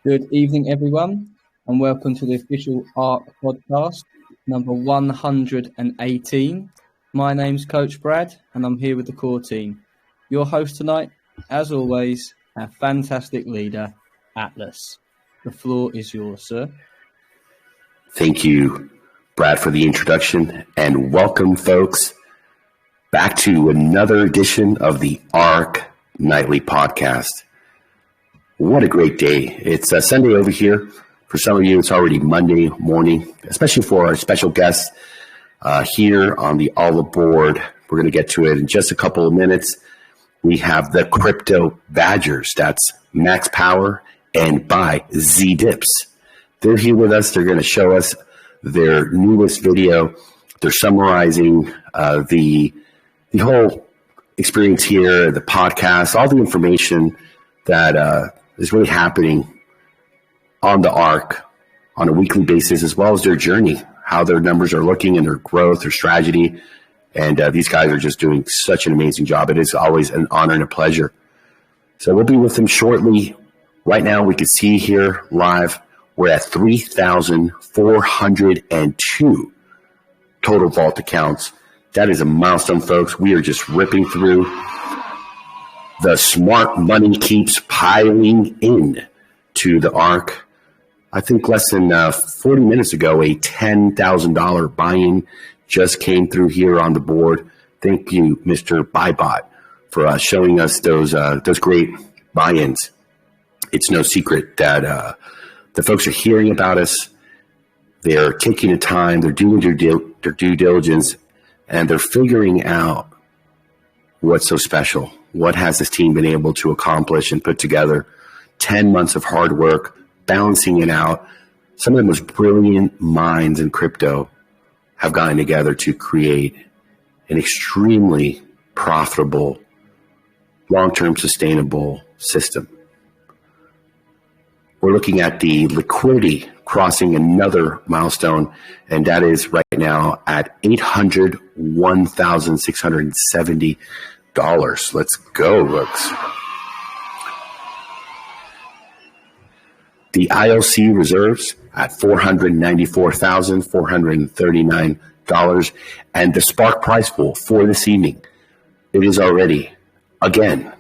Good evening, everyone, and welcome to the official ARK Podcast, number 118. My name's Coach Brad, and I'm here with the core team. Your host tonight, as always, our fantastic leader, Atlas. The floor is yours, sir. Thank you, Brad, for the introduction, and welcome, folks, back to another edition of the ARK Nightly Podcast. What a great day. It's Sunday over here. For some of you, it's already Monday morning, especially for our special guests here on the All Aboard. We're going to get to it in just a couple of minutes. We have the Crypto Badgers. That's Max Power and by Z-Dips. They're here with us. They're going to show us their newest video. They're summarizing the whole experience here, the podcast, all the information that is really happening on the ARK on a weekly basis, as well as their journey, how their numbers are looking and their growth, their strategy. And these guys are just doing such an amazing job. It is always an honor and a pleasure. So we'll be with them shortly. Right now, we can see here live, we're at 3,402 total vault accounts. That is a milestone, folks. We are just ripping through. The smart money keeps piling in to the ARK. I think less than 40 minutes ago, a $10,000 buy-in just came through here on the board. Thank you, Mr. Buybot, for showing us those great buy-ins. It's no secret that the folks are hearing about us. They're taking the time. They're doing their due diligence, and they're figuring out what's so special. What has this team been able to accomplish and put together? 10 months of hard work, balancing it out. Some of the most brilliant minds in crypto have gotten together to create an extremely profitable, long-term sustainable system. We're looking at the liquidity crossing another milestone, and that is right now at $801,670. Let's go, folks. The IOC reserves at $494,439, and the Spark price pool for this evening, it is already, again,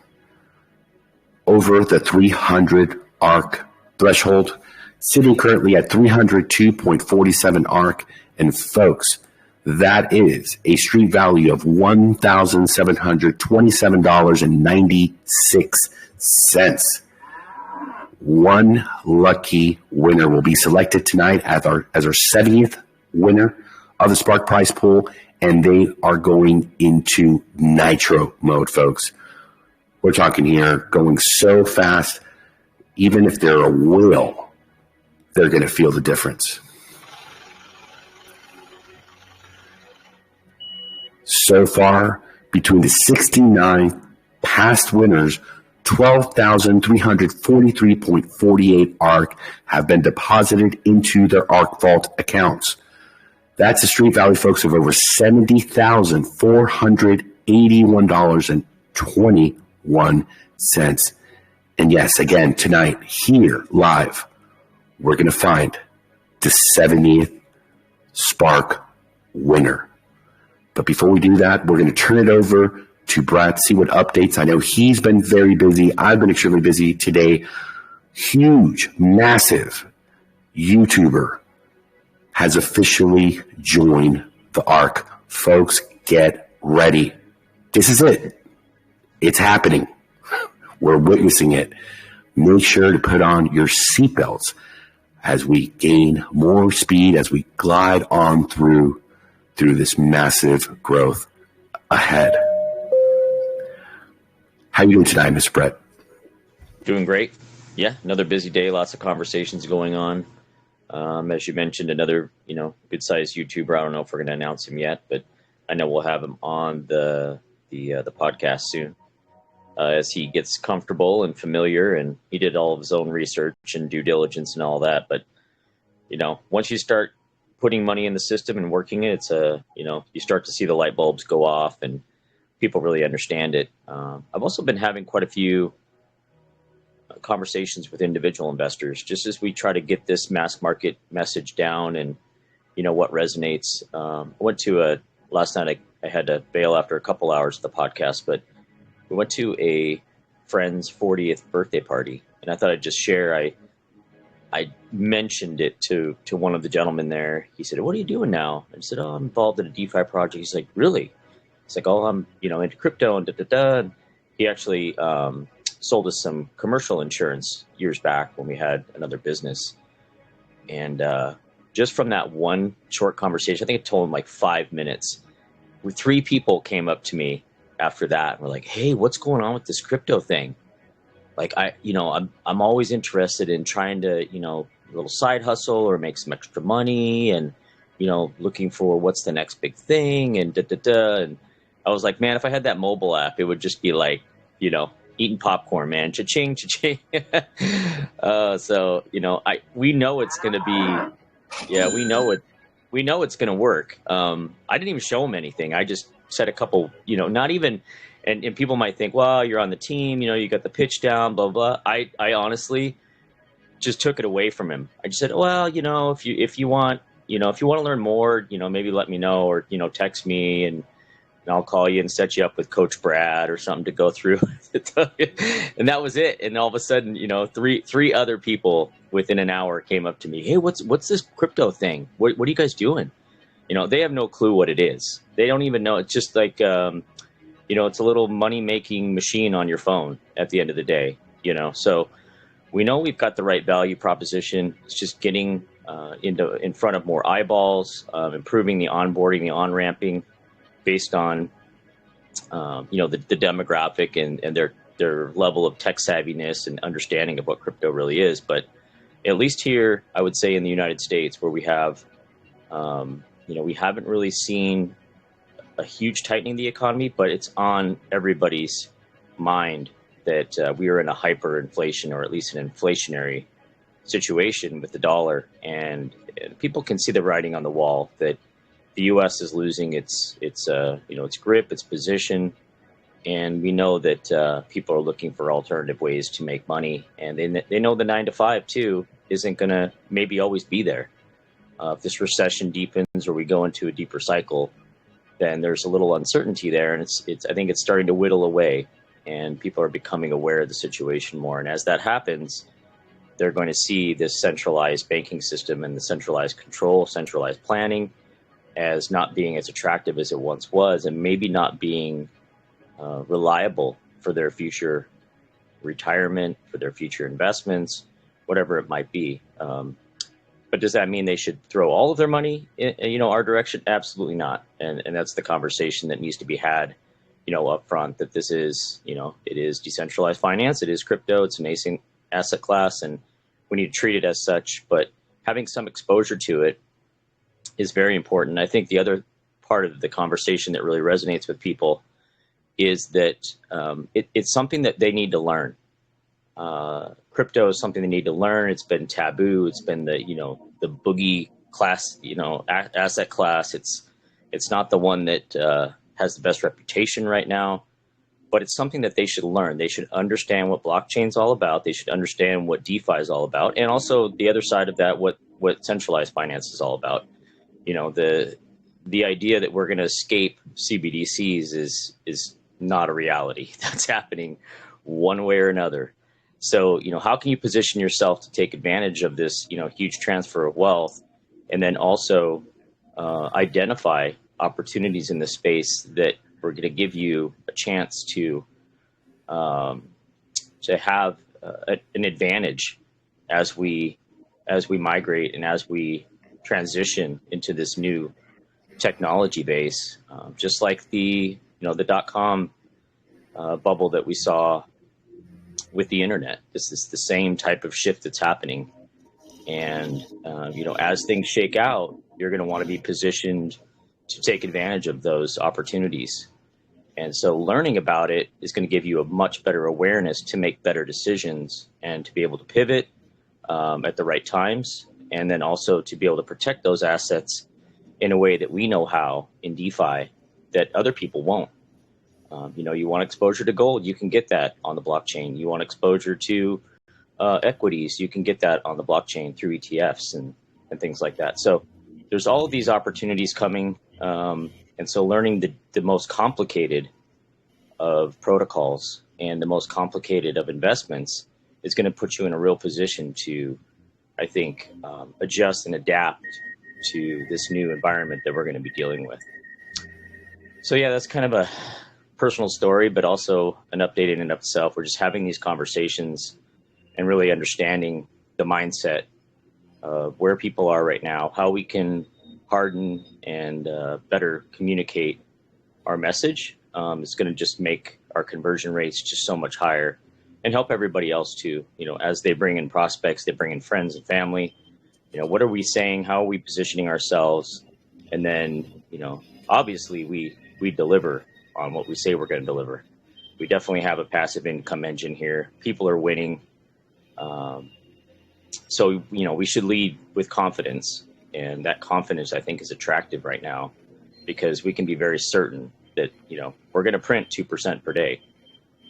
over the 300 ARK threshold, sitting currently at 302.47 ARK, and folks, that is a street value of $1,727.96. One lucky winner will be selected tonight as our 70th winner of the Spark prize pool, and they are going into nitro mode, folks. We're talking here going so fast, even if they're a whale, they're going to feel the difference. So far, between the 69 past winners, 12,343.48 ARK have been deposited into their ARK Vault accounts. That's a street value, folks, of over $70,481.21. And yes, again, tonight, here, live, we're going to find the 70th Spark winner. But before we do that, we're going to turn it over to Brad, see what updates. I know he's been very busy. I've been extremely busy today. Huge, massive YouTuber has officially joined the ARK. Folks, get ready. This is it. It's happening. We're witnessing it. Make sure to put on your seatbelts as we gain more speed, as we glide on through this massive growth ahead. How are you doing tonight, Mr. Brett? Doing great. Yeah, another busy day, lots of conversations going on. As you mentioned, another, good-sized YouTuber. I don't know if we're going to announce him yet, but I know we'll have him on the podcast soon. As he gets comfortable and familiar, and he did all of his own research and due diligence and all that. But, once you start putting money in the system and working it, it's you start to see the light bulbs go off and people really understand it. I've also been having quite a few conversations with individual investors, just as we try to get this mass market message down and, what resonates. I went to last night I had to bail after a couple hours of the podcast, but we went to a friend's 40th birthday party, and I thought I'd just share. I mentioned it to one of the gentlemen there. He said, "What are you doing now?" I said, "Oh, I'm involved in a DeFi project." He's like, "Really?" He's like, "Oh, I'm into crypto and da da da." And he actually sold us some commercial insurance years back when we had another business, and just from that one short conversation, I think it told him like 5 minutes. 3 people came up to me after that and were like, "Hey, what's going on with this crypto thing? Like, I'm always interested in trying to, a little side hustle or make some extra money, and, looking for what's the next big thing, and da da da." And I was like, man, if I had that mobile app, it would just be like, eating popcorn, man, cha-ching, cha-ching. So, we know it's going to be, yeah, we know it's going to work. I didn't even show them anything. I just said a couple, not even. And people might think, well, you're on the team, you got the pitch down, blah, blah. I honestly just took it away from him. I just said, well, if you want to learn more, maybe let me know, or, text me and I'll call you and set you up with Coach Brad or something to go through. And that was it. And all of a sudden, three other people within an hour came up to me. Hey, what's this crypto thing? What are you guys doing? They have no clue what it is. They don't even know. It's just like, it's a little money-making machine on your phone at the end of the day, So we know we've got the right value proposition. It's just getting in front of more eyeballs, improving the onboarding, the on-ramping based on, the demographic and their level of tech savviness and understanding of what crypto really is. But at least here, I would say in the United States, where we have, we haven't really seen a huge tightening of the economy, but it's on everybody's mind that we are in a hyperinflation, or at least an inflationary situation with the dollar, and people can see the writing on the wall that the U.S. is losing its grip, its position, and we know that people are looking for alternative ways to make money, and they know the 9 to 5 too isn't going to maybe always be there. If this recession deepens or we go into a deeper cycle, then there's a little uncertainty there, and I think it's starting to whittle away, and people are becoming aware of the situation more. And as that happens, they're going to see this centralized banking system and the centralized control, centralized planning as not being as attractive as it once was, and maybe not being reliable for their future retirement, for their future investments, whatever it might be. But does that mean they should throw all of their money in, our direction? Absolutely not. And that's the conversation that needs to be had, up front, that this is, it is decentralized finance. It is crypto. It's a nascent asset class, and we need to treat it as such. But having some exposure to it is very important. I think the other part of the conversation that really resonates with people is that it's something that they need to learn. Crypto is something they need to learn. It's been taboo. It's been the boogie class, asset class. It's not the one that has the best reputation right now, but it's something that they should learn. They should understand what blockchain's all about. They should understand what DeFi is all about, and also the other side of that, what centralized finance is all about. The idea that we're going to escape CBDCs is not a reality. That's happening one way or another. So, how can you position yourself to take advantage of this, huge transfer of wealth, and then also identify opportunities in the space that are going to give you a chance to have an advantage as we migrate and as we transition into this new technology base, just like the .com bubble that we saw with the internet. This is the same type of shift that's happening. And, as things shake out, you're going to want to be positioned to take advantage of those opportunities. And so learning about it is going to give you a much better awareness to make better decisions and to be able to pivot at the right times. And then also to be able to protect those assets in a way that we know how in DeFi that other people won't. You want exposure to gold, you can get that on the blockchain. You want exposure to equities, you can get that on the blockchain through ETFs and things like that. So there's all of these opportunities coming. And so learning the most complicated of protocols and the most complicated of investments is going to put you in a real position to, I think, adjust and adapt to this new environment that we're going to be dealing with. So yeah, that's kind of a personal story, but also an update in and of itself. We're just having these conversations and really understanding the mindset of where people are right now, how we can harden and better communicate our message. It's going to just make our conversion rates just so much higher and help everybody else too. You know, as they bring in prospects, they bring in friends and family. You know, what are we saying? How are we positioning ourselves? And then, you know, obviously we deliver on what we say we're going to deliver. We definitely have a passive income engine here. People are winning. So, you know, we should lead with confidence. And that confidence, I think, is attractive right now because we can be very certain that, you know, we're going to print 2% per day.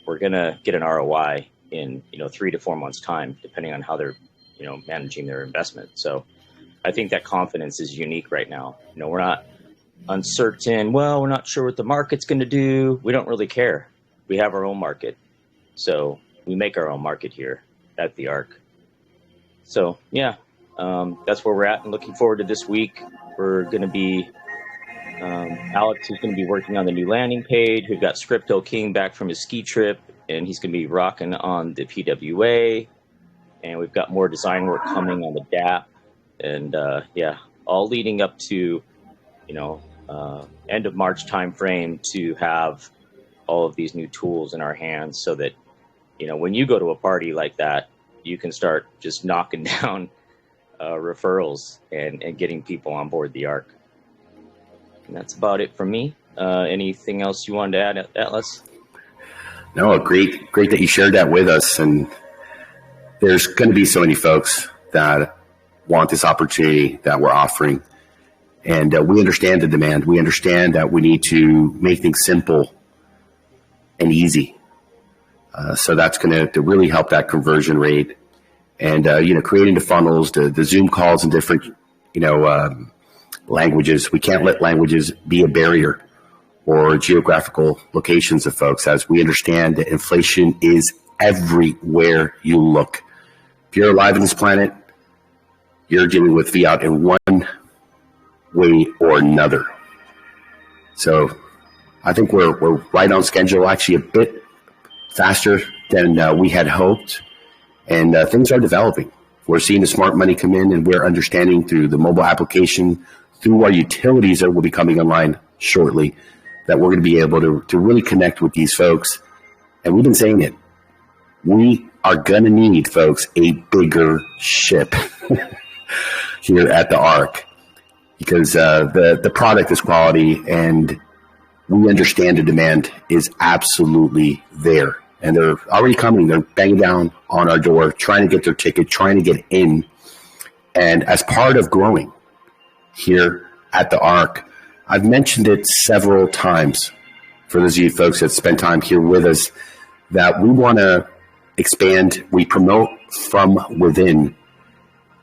We're going to get an ROI in, you know, 3 to 4 months time, depending on how they're, you know, managing their investment. So I think that confidence is unique right now. You know, we're not uncertain. Well, we're not sure what the market's going to do. We don't really care. We have our own market. So we make our own market here at the ARK. So, yeah, that's where we're at and looking forward to this week. We're going to be, Alex is going to be working on the new landing page. We've got Scripto King back from his ski trip, and he's going to be rocking on the PWA. And we've got more design work coming on the DApp. And, yeah, all leading up to, you know, end of March timeframe to have all of these new tools in our hands so that, you know, when you go to a party like that, you can start just knocking down referrals and getting people on board the ARK. And that's about it from me. Anything else you wanted to add, Atlas? No, great that you shared that with us. And there's going to be so many folks that want this opportunity that we're offering. And we understand the demand. We understand that we need to make things simple and easy. So that's going to really help that conversion rate. And, you know, creating the funnels, the Zoom calls in different, you know, languages. We can't let languages be a barrier or geographical locations of folks, as we understand that inflation is everywhere you look. If you're alive on this planet, you're dealing with fiat in one way or another. So I think we're right on schedule, actually a bit faster than we had hoped. And things are developing. We're seeing the smart money come in, and we're understanding through the mobile application, through our utilities that will be coming online shortly, that we're going to be able to really connect with these folks. And we've been saying it. We are going to need, folks, a bigger ship here at the ARK, because the product is quality, and we understand the demand is absolutely there. And they're already coming. They're banging down on our door, trying to get their ticket, trying to get in. And as part of growing here at the ARK, I've mentioned it several times for those of you folks that spend time here with us, that we want to expand. We promote from within.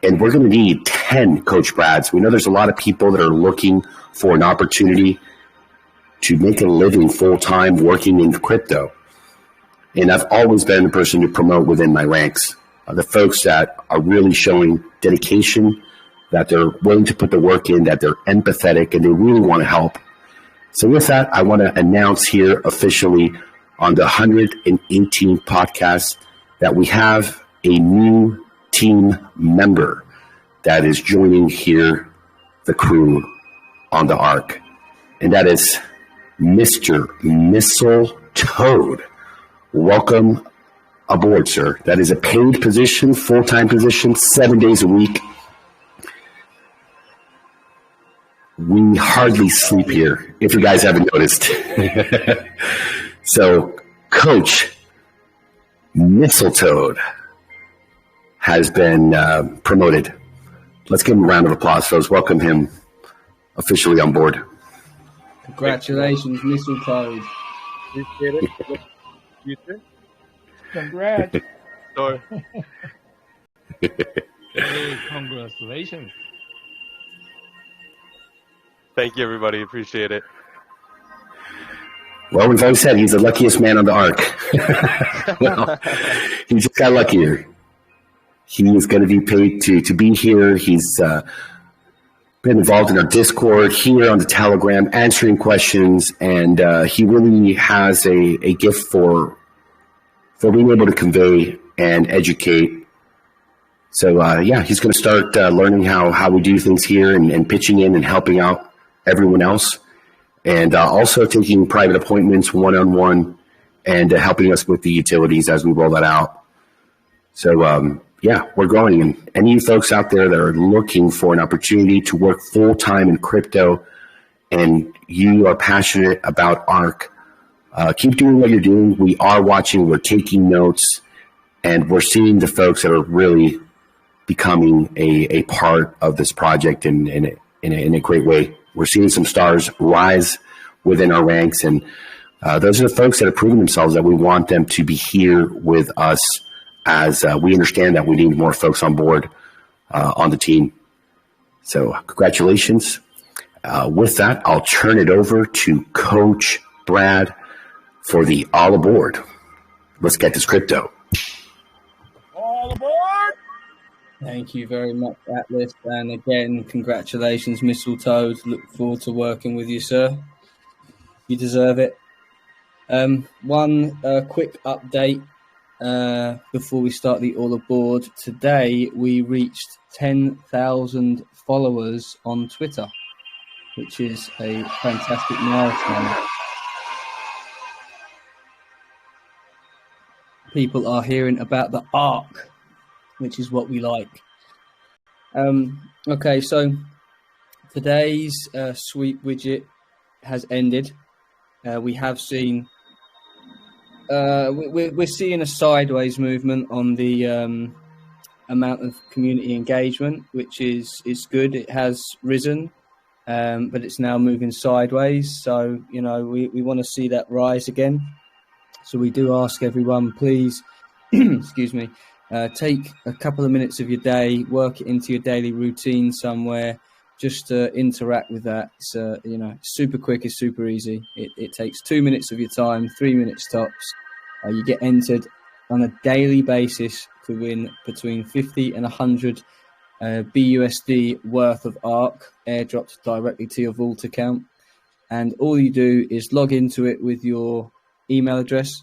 And we're going to need 10 Coach Brads. We know there's a lot of people that are looking for an opportunity to make a living full-time working in crypto. And I've always been the person to promote within my ranks. The folks that are really showing dedication, that they're willing to put the work in, that they're empathetic, and they really want to help. So with that, I want to announce here officially on the 118th podcast that we have a new team member that is joining here the crew on the ARK. And that is Mr. Mistletoad. Welcome aboard, sir. That is a paid position, full-time position, 7 days a week. We hardly sleep here, if you guys haven't noticed. So, Coach Mistletoad has been promoted. Let's give him a round of applause, folks. Welcome him officially on board. Congratulations, Mistletoad. Appreciate it. You too. Congrats. Sure. Hey, congratulations. Thank you, everybody. Appreciate it. Well, we've always said he's the luckiest man on the ARK. Well, he just got luckier. He is going to be paid to be here. He's been involved in our Discord, here on the Telegram, answering questions, and he really has a gift for being able to convey and educate. So, he's going to start learning how we do things here and pitching in and helping out everyone else. And also taking private appointments one-on-one and helping us with the utilities as we roll that out. So, we're growing. And any of you folks out there that are looking for an opportunity to work full-time in crypto and you are passionate about ARK, keep doing what you're doing. We are watching. We're taking notes. And we're seeing the folks that are really becoming a part of this project in a great way. We're seeing some stars rise within our ranks, and those are the folks that have proven themselves that we want them to be here with us as we understand that we need more folks on board on the team. So congratulations. With that, I'll turn it over to Coach Brad for the All Aboard. Let's get this crypto. All aboard! Thank you very much, Atlas. And again, congratulations, Mistletoe. Look forward to working with you, sir. You deserve it. One quick update before we start the All Aboard. Today, we reached 10,000 followers on Twitter, which is a fantastic milestone. People are hearing about the ARK, which is what we like. Okay, so today's sweep widget has ended. We have seen we're seeing a sideways movement on the amount of community engagement, which is good. It has risen, but it's now moving sideways. So we want to see that rise again. So we do ask everyone, please, excuse me, take a couple of minutes of your day, work it into your daily routine somewhere, just to interact with that. It's super quick, it's super easy. It takes 2 minutes of your time, 3 minutes tops. You get entered on a daily basis to win between 50 and 100 BUSD worth of ARK airdropped directly to your vault account. And all you do is log into it with your email address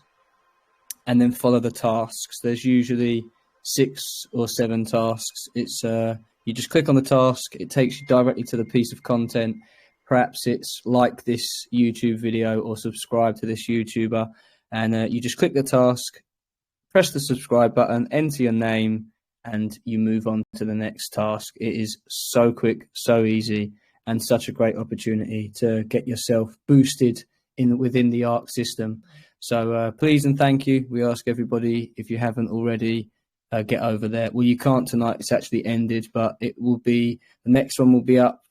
and then follow the tasks. There's usually 6 or 7 tasks. It's you just click on the task, it takes you directly to the piece of content. Perhaps it's like this YouTube video or subscribe to this YouTuber, and you just click the task, press the subscribe button, enter your name, and you move on to the next task. It is so quick, so easy, and such a great opportunity to get yourself boosted within the ARK system. So please and thank you. We ask everybody, if you haven't already, get over there. Well, you can't tonight. It's actually ended, but it will be, the next one will be up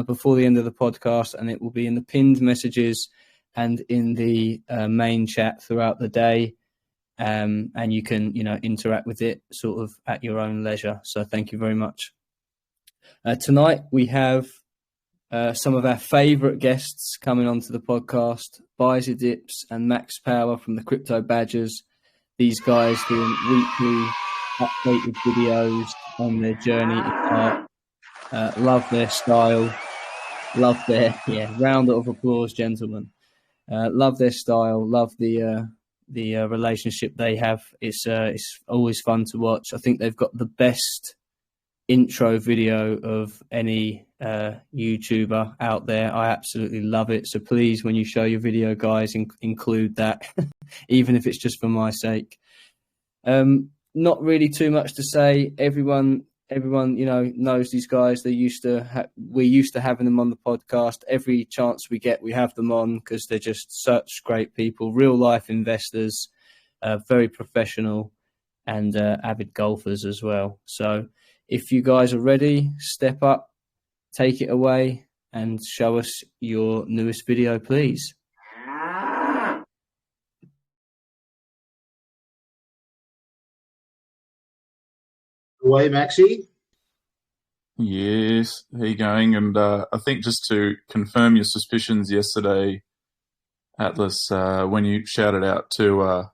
before the end of the podcast, and it will be in the pinned messages and in the main chat throughout the day. And you can, interact with it sort of at your own leisure. So thank you very much. Tonight we have some of our favorite guests coming onto the podcast, Bizer Dips and Max Power from the Crypto Badgers. These guys doing weekly updated videos on their journey to ARK. Love their style. Love their, round of applause, gentlemen. Love their style. Love the relationship they have. It's always fun to watch. I think they've got the best intro video of any YouTuber out there. I absolutely love it. So please, when you show your video, guys, include that, even if it's just for my sake. Not really too much to say. Everyone knows these guys. We're used to having them on the podcast. Every chance we get, we have them on because they're just such great people, real life investors, very professional, and avid golfers as well. So if you guys are ready, step up, take it away, and show us your newest video, please. Away, Maxie. Yes, how you going? And I think just to confirm your suspicions yesterday, Atlas, when you shouted out to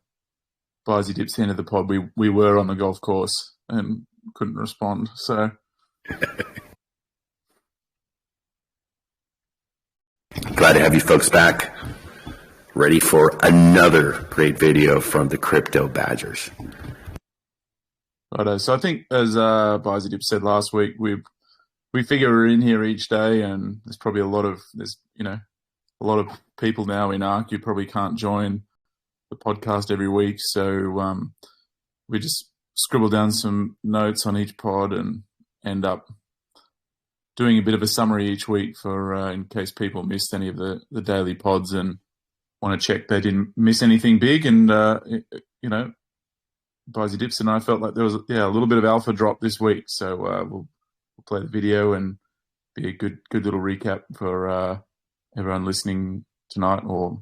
Bizy Dip's end of the pod, we were on the golf course and couldn't respond. So Glad to have you folks back. Ready for another great video from the Crypto Badgers. righto. So I think, as Bizy Dip said last week, we figure we're in here each day, and there's probably a lot of people now in ARK who probably can't join the podcast every week. So we just scribble down some notes on each pod and end up doing a bit of a summary each week for in case people missed any of the daily pods and want to check they didn't miss anything big. And Bizy Dips and I felt like there was a little bit of alpha drop this week, so we'll play the video and be a good little recap for everyone listening tonight or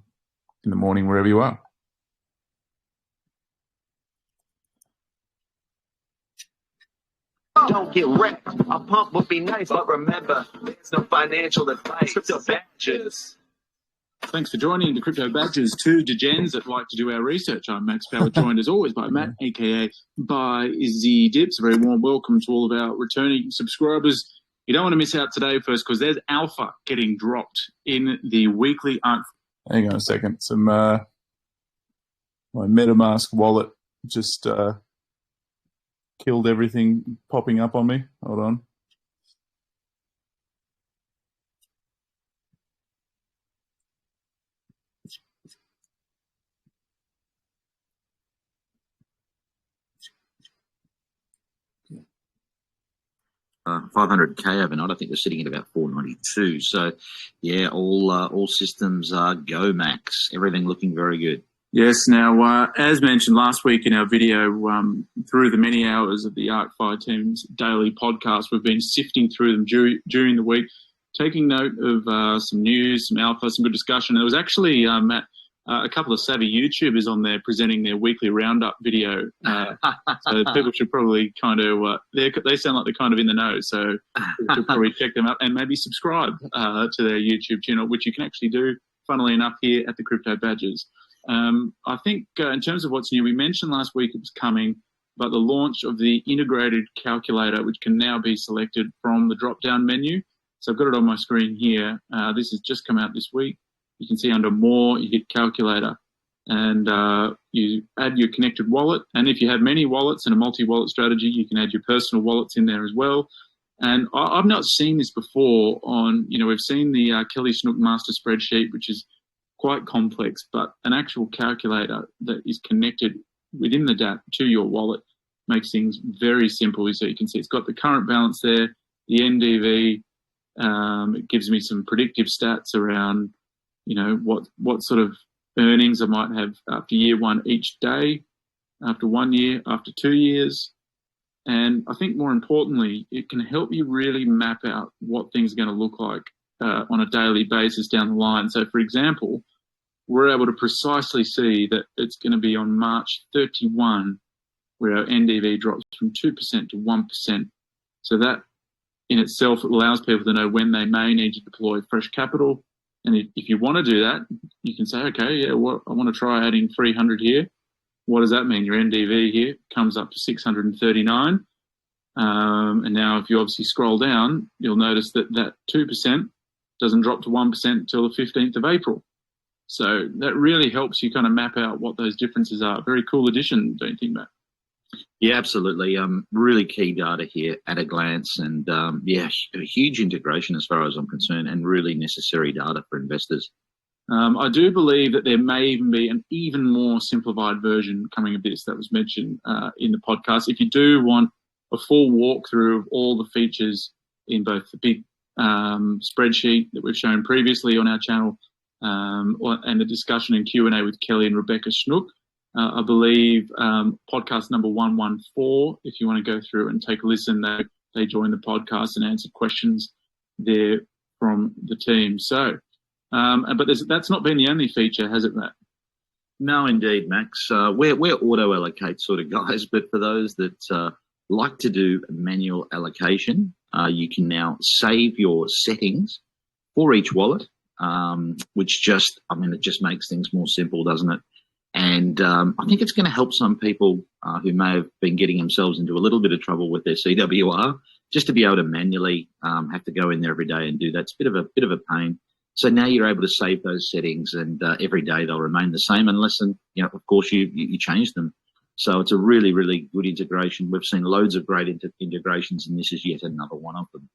in the morning, wherever you are. Don't get wrecked. A pump would be nice, but remember, there's no financial advice. Crypto Badgers. Thanks for joining the Crypto Badgers, two degens that like to do our research. I'm Max Power, joined as always by Matt, a.k.a. Bizy Dips. A very warm welcome to all of our returning subscribers. You don't want to miss out today first, because there's alpha getting dropped in the weekly ARK. Hang on a second. My MetaMask wallet just killed everything popping up on me. Hold on. $500K overnight. I think we're sitting at about 492. So, yeah, all systems are go, Max. Everything looking very good. Yes. Now, as mentioned last week in our video, through the many hours of the Arkfi team's daily podcast, we've been sifting through them during the week, taking note of some news, some alpha, some good discussion. There was actually, Matt, a couple of savvy YouTubers on there presenting their weekly roundup video. So people should probably kind of, they sound like they're kind of in the know. So people should probably check them out and maybe subscribe to their YouTube channel, which you can actually do, funnily enough, here at the Crypto Badgers. I think in terms of what's new, we mentioned last week it was coming, but the launch of the integrated calculator, which can now be selected from the drop-down menu. So I've got it on my screen here. This has just come out this week. You can see under More, you hit Calculator, and you add your connected wallet. And if you have many wallets and a multi-wallet strategy, you can add your personal wallets in there as well. And I've not seen this before on, we've seen the Kelly Snook master spreadsheet, which is quite complex, but an actual calculator that is connected within the DApp to your wallet makes things very simple. So you can see it's got the current balance there, the NDV. It gives me some predictive stats around what sort of earnings I might have after year one each day, after 1 year, after 2 years. And I think more importantly, it can help you really map out what things are going to look like on a daily basis down the line. So, for example, we're able to precisely see that it's going to be on March 31 where our NDV drops from 2% to 1%. So that in itself allows people to know when they may need to deploy fresh capital. And if you want to do that, you can say, okay, I want to try adding 300 here. What does that mean? Your NDV here comes up to 639. And now if you obviously scroll down, you'll notice that 2% doesn't drop to 1% until the 15th of April. So that really helps you kind of map out what those differences are. Very cool addition, don't you think, Matt? Yeah, absolutely. Really key data here at a glance, and a huge integration as far as I'm concerned, and really necessary data for investors. I do believe that there may even be an even more simplified version coming of this that was mentioned in the podcast. If you do want a full walkthrough of all the features in both the big spreadsheet that we've shown previously on our channel and the discussion and Q&A with Kelly and Rebecca Snook, I believe podcast number 114, if you want to go through and take a listen, they joined the podcast and answered questions there from the team. So, but that's not been the only feature, has it, Matt? No, indeed, Max. We're auto-allocate sort of guys, but for those that like to do manual allocation, you can now save your settings for each wallet, which it just makes things more simple, doesn't it? And I think it's going to help some people who may have been getting themselves into a little bit of trouble with their CWR, just to be able to manually have to go in there every day and do that. It's a bit of a pain. So now you're able to save those settings, and every day they'll remain the same unless, of course, you change them. So it's a really, really good integration. We've seen loads of great integrations, and this is yet another one of them.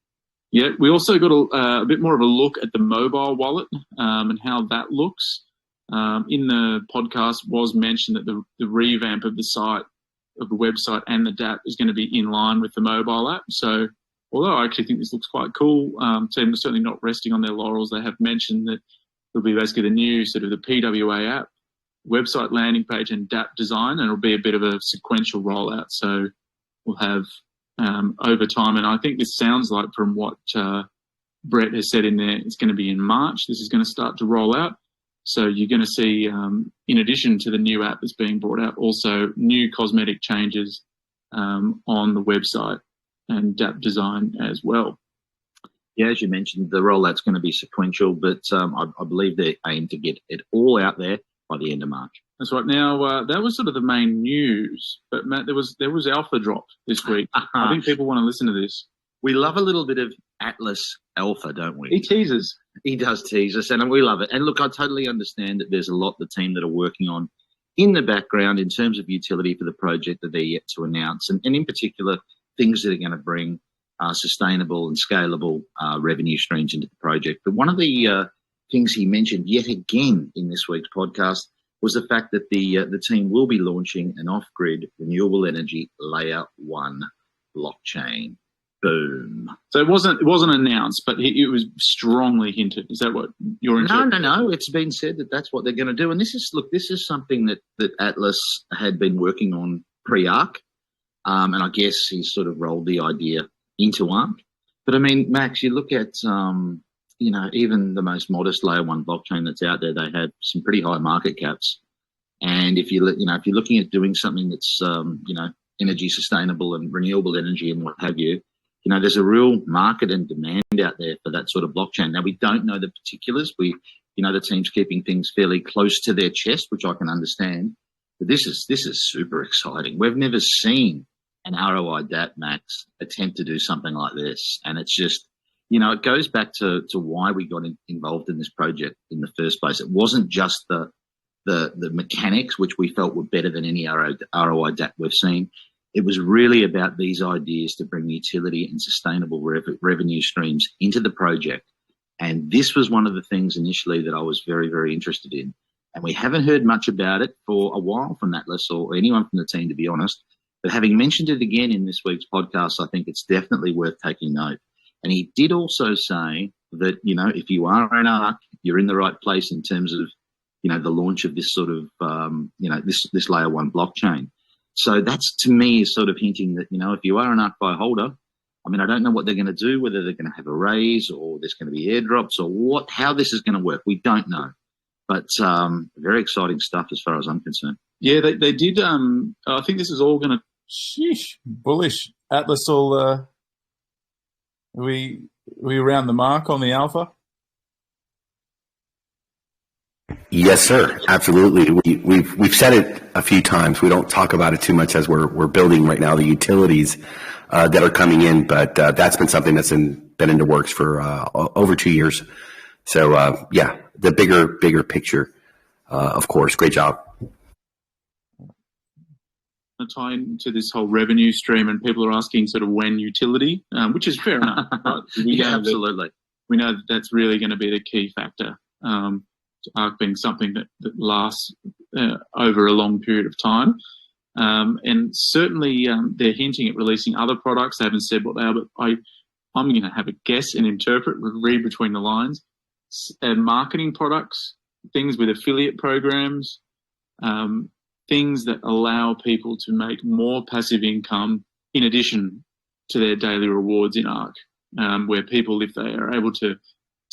Yeah, we also got a bit more of a look at the mobile wallet and how that looks. In the podcast was mentioned that the revamp of the site, of the website and the DApp is going to be in line with the mobile app. So although I actually think this looks quite cool, team are certainly not resting on their laurels. They have mentioned that it'll be basically the new sort of the PWA app, website landing page and DApp design, and it'll be a bit of a sequential rollout. So we'll have over time, and I think this sounds like from what Brett has said in there, it's going to be in March. This is going to start to roll out. So you're going to see, in addition to the new app that's being brought out, also new cosmetic changes on the website and DApp design as well. Yeah, as you mentioned, the rollout's going to be sequential, but I believe they aim to get it all out there by the end of March. That's right. Now, that was sort of the main news, but Matt, there was alpha dropped this week. I think people want to listen to this. We love a little bit of Atlas alpha, don't we? He teases. He does tease us, and we love it. And look, I totally understand that there's a lot the team that are working on in the background in terms of utility for the project that they're yet to announce, and in particular, things that are going to bring sustainable and scalable revenue streams into the project. But one of the things he mentioned yet again in this week's podcast was the fact that the team will be launching an off-grid renewable energy layer 1 blockchain. Boom. So it wasn't announced, but it was strongly hinted. Is that what you're into? No. It's been said that that's what they're going to do. And this is something that Atlas had been working on pre-ARK. And I guess he's sort of rolled the idea into ARK. But I mean, Max, you look at, even the most modest layer 1 blockchain that's out there, they have some pretty high market caps. And if you're looking at doing something that's, energy sustainable and renewable energy and what have you, there's a real market and demand out there for that sort of blockchain. Now, we don't know the particulars. The team's keeping things fairly close to their chest, which I can understand. But this is super exciting. We've never seen an ROI DApp, Max, attempt to do something like this. And it's just, it goes back to why we got involved in this project in the first place. It wasn't just the mechanics, which we felt were better than any ROI DApp we've seen. It was really about these ideas to bring utility and sustainable revenue streams into the project. And this was one of the things initially that I was very, very interested in. And we haven't heard much about it for a while from Atlas or anyone from the team, to be honest. But having mentioned it again in this week's podcast, I think it's definitely worth taking note. And he did also say that, if you are an ARK, you're in the right place in terms of, the launch of this sort of, this layer 1 blockchain. So that's, to me, is sort of hinting that, if you are an ARK holder, I mean, I don't know what they're going to do, whether they're going to have a raise or there's going to be airdrops or how this is going to work. We don't know. But very exciting stuff as far as I'm concerned. Yeah, they did. I think this is all going to... Sheesh, bullish. Atlas will... Are we around the mark on the alpha? Yes, sir. Absolutely. We've said it a few times. We don't talk about it too much as we're building right now the utilities that are coming in, but that's been something that's been in the works for over 2 years. So the bigger picture, of course. Great job. Tie into this whole revenue stream, and people are asking sort of when utility, which is fair enough. Right? Absolutely. We know that that's really going to be the key factor. ARK being something that lasts over a long period of time. And certainly they're hinting at releasing other products. They haven't said what they are, but I'm going to have a guess and interpret, read between the lines. Marketing products, things with affiliate programs, things that allow people to make more passive income in addition to their daily rewards in ARK, where people, if they are able to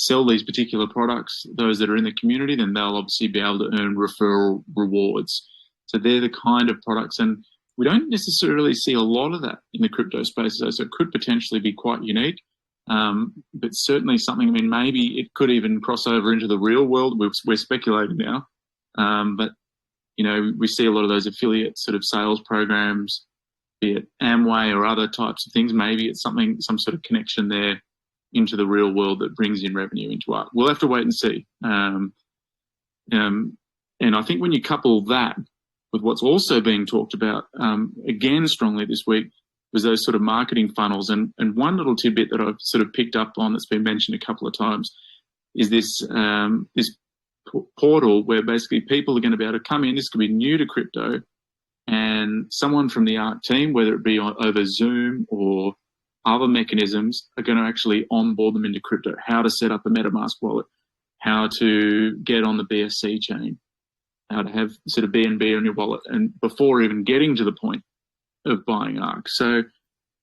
sell these particular products, those that are in the community, then they'll obviously be able to earn referral rewards. So they're the kind of products. And We don't necessarily see a lot of that in the crypto space, so it could potentially be quite unique. But certainly something, I mean, maybe it could even cross over into the real world. We're speculating now. But, you know, we see a lot of those affiliate sort of sales programs, be it Amway or other types of things. Maybe it's some sort of connection there into the real world that brings in revenue into ARK. We'll have to wait and see. And I think when you couple that with what's also being talked about, again, strongly this week, was those sort of marketing funnels. And one little tidbit that I've sort of picked up on that's been mentioned a couple of times is this portal where basically people are going to be able to come in. This could be new to crypto, and someone from the ARK team, whether it be over Zoom or other mechanisms, are going to actually onboard them into crypto, how to set up a MetaMask wallet, how to get on the BSC chain, how to have sort of BNB on your wallet, and before even getting to the point of buying ARK. So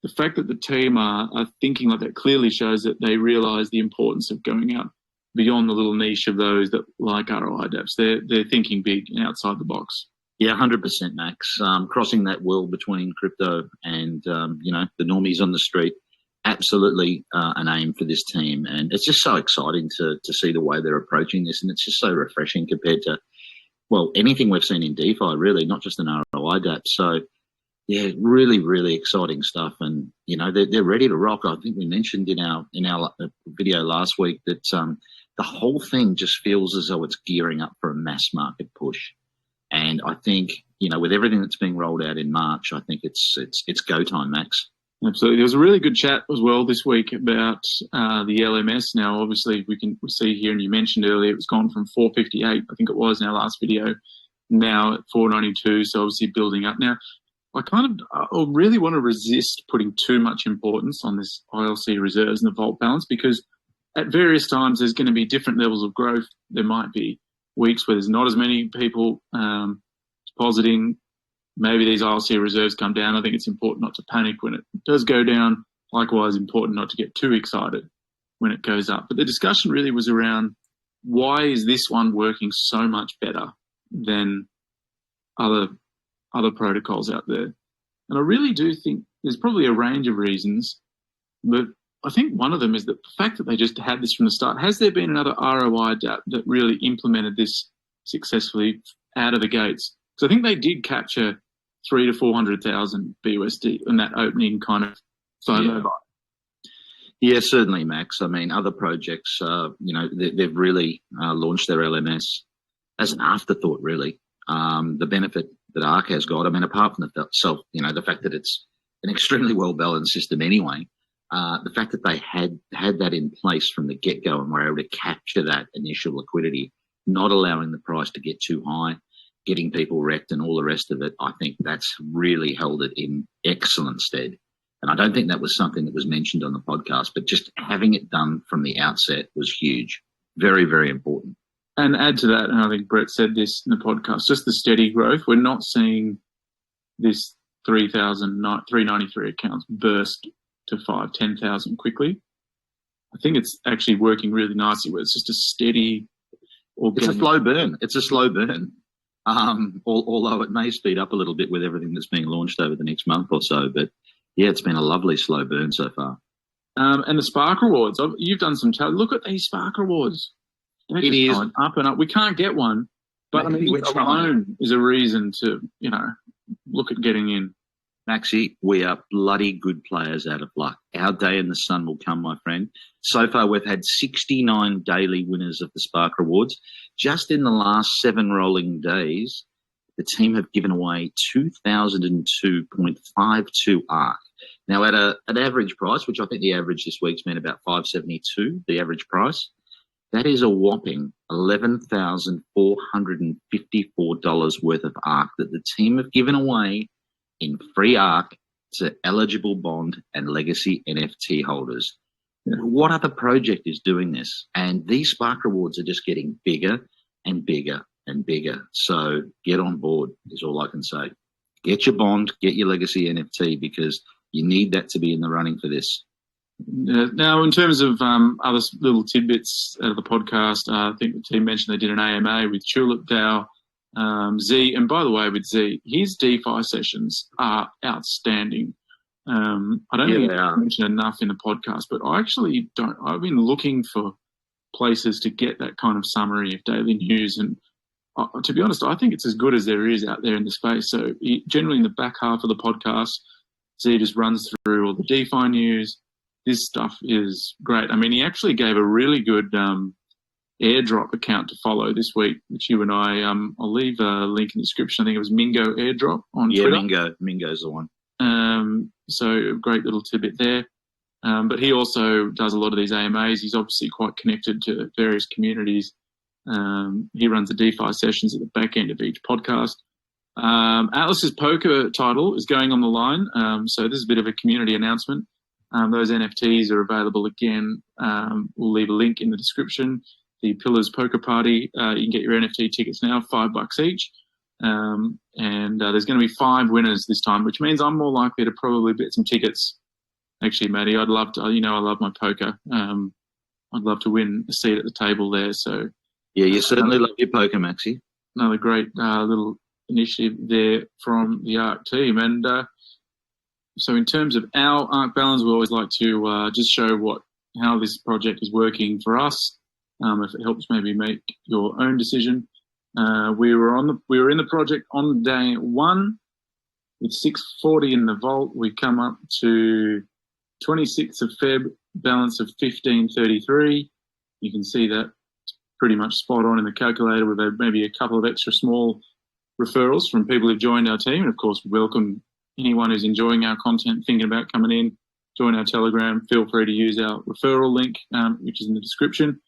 the fact that the team are thinking like that clearly shows that they realise the importance of going out beyond the little niche of those that like ROI dApps. They're thinking big and outside the box. Yeah, 100%, Max. Crossing that world between crypto and, you know, the normies on the street, absolutely an aim for this team. And it's just so exciting to see the way they're approaching this. And it's just so refreshing compared to, well, anything we've seen in DeFi, really, not just an ROI dApp. So, yeah, really, really exciting stuff. And, you know, they're ready to rock. I think we mentioned in our video last week that the whole thing just feels as though it's gearing up for a mass market push. And I think, you know, with everything that's being rolled out in March, I think it's go time, Max. Absolutely. There was a really good chat as well this week about the LMS. Now, obviously, we see here, and you mentioned earlier, it was gone from 458, I think it was in our last video, now at 492, so obviously building up. Now, I really want to resist putting too much importance on this ILC reserves and the vault balance, because at various times there's going to be different levels of growth. There might be weeks where there's not as many people depositing. Maybe these ILC reserves come down. I think it's important not to panic when it does go down. Likewise, important not to get too excited when it goes up. But the discussion really was around, why is this one working so much better than other protocols out there? And I really do think there's probably a range of reasons, but I think one of them is that the fact that they just had this from the start. Has there been another ROI dApp that really implemented this successfully out of the gates? Because I think they did capture 300,000 to 400,000 BUSD in that opening kind of FOMO buy. Yeah, certainly, Max. I mean, other projects, you know, they've really launched their LMS as an afterthought, really. The benefit that ARK has got, I mean, apart from the fact that it's an extremely well-balanced system anyway, the fact that they had that in place from the get-go and were able to capture that initial liquidity, not allowing the price to get too high, getting people wrecked and all the rest of it, I think that's really held it in excellent stead. And I don't think that was something that was mentioned on the podcast, but just having it done from the outset was huge. Very, very important. And add to that, and I think Brett said this in the podcast, just the steady growth. We're not seeing this 393 accounts burst to 10,000 quickly. I think it's actually working really nicely where it's just a steady organic. It's a slow burn. Although it may speed up a little bit with everything that's being launched over the next month or so. But yeah, it's been a lovely slow burn so far. And the Spark rewards, you've done some look at these Spark rewards. It is up and up. We can't get one, but I mean, alone is a reason to, you know, look at getting in. Maxi, we are bloody good players out of luck. Our day in the sun will come, my friend. So far, we've had 69 daily winners of the Spark Rewards. Just in the last 7 rolling days, the team have given away 2,002.52 ARK. Now, at an average price, which I think the average this week's been about $5.72, the average price, that is a whopping $11,454 worth of ARK that the team have given away in free ARK to eligible bond and legacy NFT holders. What other project is doing this? And these Spark rewards are just getting bigger and bigger and bigger. So get on board is all I can say. Get your bond, get your legacy NFT, because you need that to be in the running for this. Now, in terms of other little tidbits out of the podcast, I think the team mentioned they did an AMA with Tulip DAO Z, and by the way, with Z, his DeFi sessions are outstanding. I don't think I mentioned enough in the podcast, but I actually don't. I've been looking for places to get that kind of summary of daily news, and to be honest, I think it's as good as there is out there in the space. So generally in the back half of the podcast, Z just runs through all the DeFi news. This stuff is great. I mean, he actually gave a really good airdrop account to follow this week, which you and I, I'll leave a link in the description. I think it was Mingo Airdrop on Twitter. Yeah, Mingo's the one. So a great little tidbit there. But he also does a lot of these AMAs. He's obviously quite connected to various communities. He runs the DeFi sessions at the back end of each podcast. Atlas's poker title is going on the line. So this is a bit of a community announcement. Those NFTs are available again. We'll leave a link in the description. The Pillars Poker Party, you can get your NFT tickets now, $5 each. And there's going to be 5 winners this time, which means I'm more likely to probably bet some tickets. Actually, Matty, I'd love to, I love my poker. I'd love to win a seat at the table there. So, yeah, you certainly love your poker, Maxi. Another great little initiative there from the ARK team. And so in terms of our ARK Balance, we always like to just show how this project is working for us. If it helps maybe make your own decision. We were in the project on day 1 with 640 in the vault. We come up to 26th of Feb, balance of 1533. You can see that pretty much spot on in the calculator. We've had maybe a couple of extra small referrals from people who've joined our team. And of course, we welcome anyone who's enjoying our content, thinking about coming in, join our Telegram. Feel free to use our referral link, which is in the description.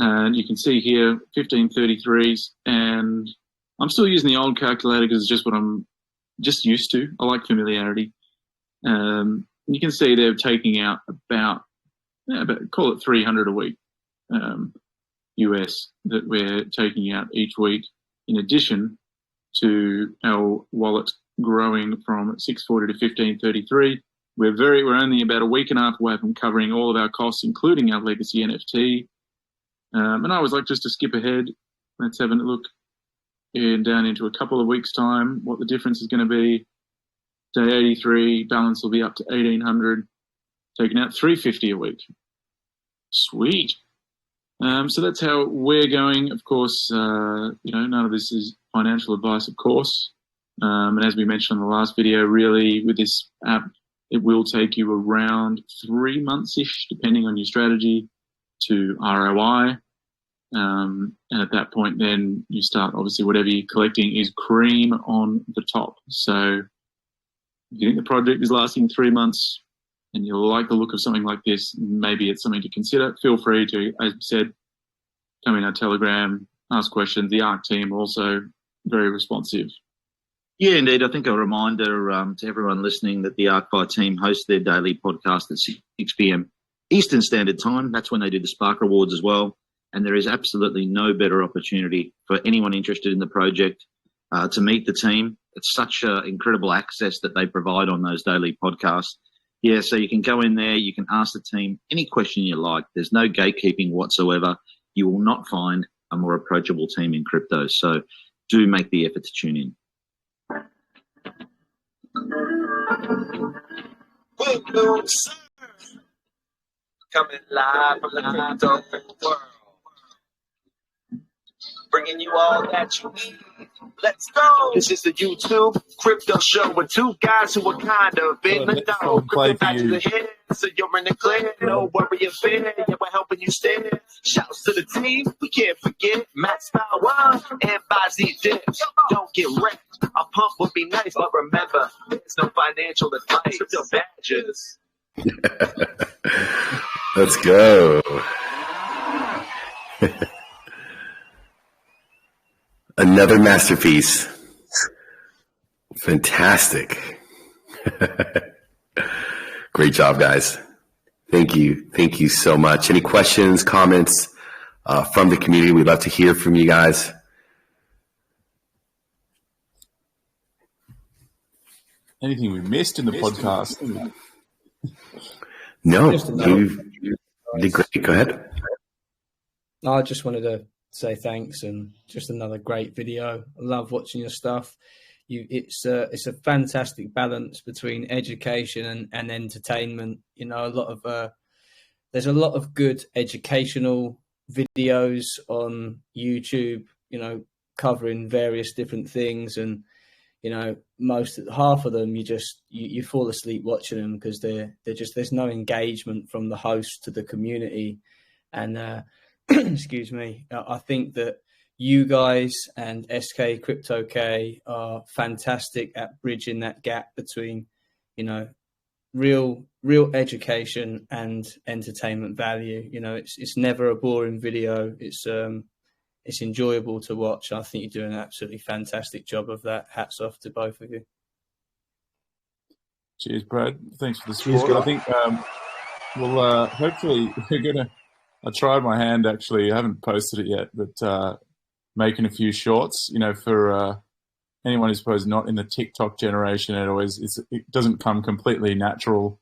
And you can see here 1533s, and I'm still using the old calculator because it's just what I'm just used to. I like familiarity. You can see they're taking out about call it 300 a week US that we're taking out each week, in addition to our wallet growing from 640 to 1533. We're only about a week and a half away from covering all of our costs, including our legacy NFT. And I always like just to skip ahead. Let's have a look down into a couple of weeks' time, what the difference is going to be. Day 83, balance will be up to 1,800, taking out 350 a week. Sweet. So that's how we're going. Of course, none of this is financial advice, of course. And as we mentioned in the last video, really with this app, it will take you around 3 months-ish, depending on your strategy, to ROI. And at that point, then you start, obviously, whatever you're collecting is cream on the top. So if you think the project is lasting 3 months and you like the look of something like this, maybe it's something to consider. Feel free to, as I said, come in our Telegram, ask questions. The ARK team also very responsive. Yeah, indeed. I think a reminder to everyone listening that the Arkfi team hosts their daily podcast at 6 p.m. Eastern Standard Time. That's when they do the Spark Rewards as well. And there is absolutely no better opportunity for anyone interested in the project to meet the team. It's such incredible access that they provide on those daily podcasts. Yeah, so you can go in there, you can ask the team any question you like. There's no gatekeeping whatsoever. You will not find a more approachable team in crypto. So do make the effort to tune in. Coming live from the crypto world, bringing you all that you need. Let's go. This is the YouTube crypto show with 2 guys who are kind of in the know. Crypto back to the head, so you're in the clear. No worry or fear, yeah, we're helping you steer. Shouts to the team, we can't forget Max Power and Bazzi Dips. Don't get wrecked. A pump would be nice, but remember, there's no financial advice. Crypto badges. Let's go. Another masterpiece. Fantastic. Great job, guys. Thank you. Thank you so much. Any questions, comments from the community? We'd love to hear from you guys. Anything we missed in the podcast? No, you did great. Go ahead. I just wanted to say thanks, and just another great video. I love watching your stuff. It's a fantastic balance between education and entertainment. You know, there's a lot of good educational videos on YouTube, you know, covering various different things, and you know, half of them you fall asleep watching them because there's no engagement from the host to the community. And excuse me, I think that you guys and SK Crypto K are fantastic at bridging that gap between, you know, real education and entertainment value. You know, it's never a boring video. It's enjoyable to watch. I think you're doing an absolutely fantastic job of that. Hats off to both of you. Cheers, Brad. Thanks for the support. I think hopefully we're gonna. I tried my hand actually. I haven't posted it yet, but making a few shorts. You know, for anyone who's supposed not in the TikTok generation, it doesn't come completely natural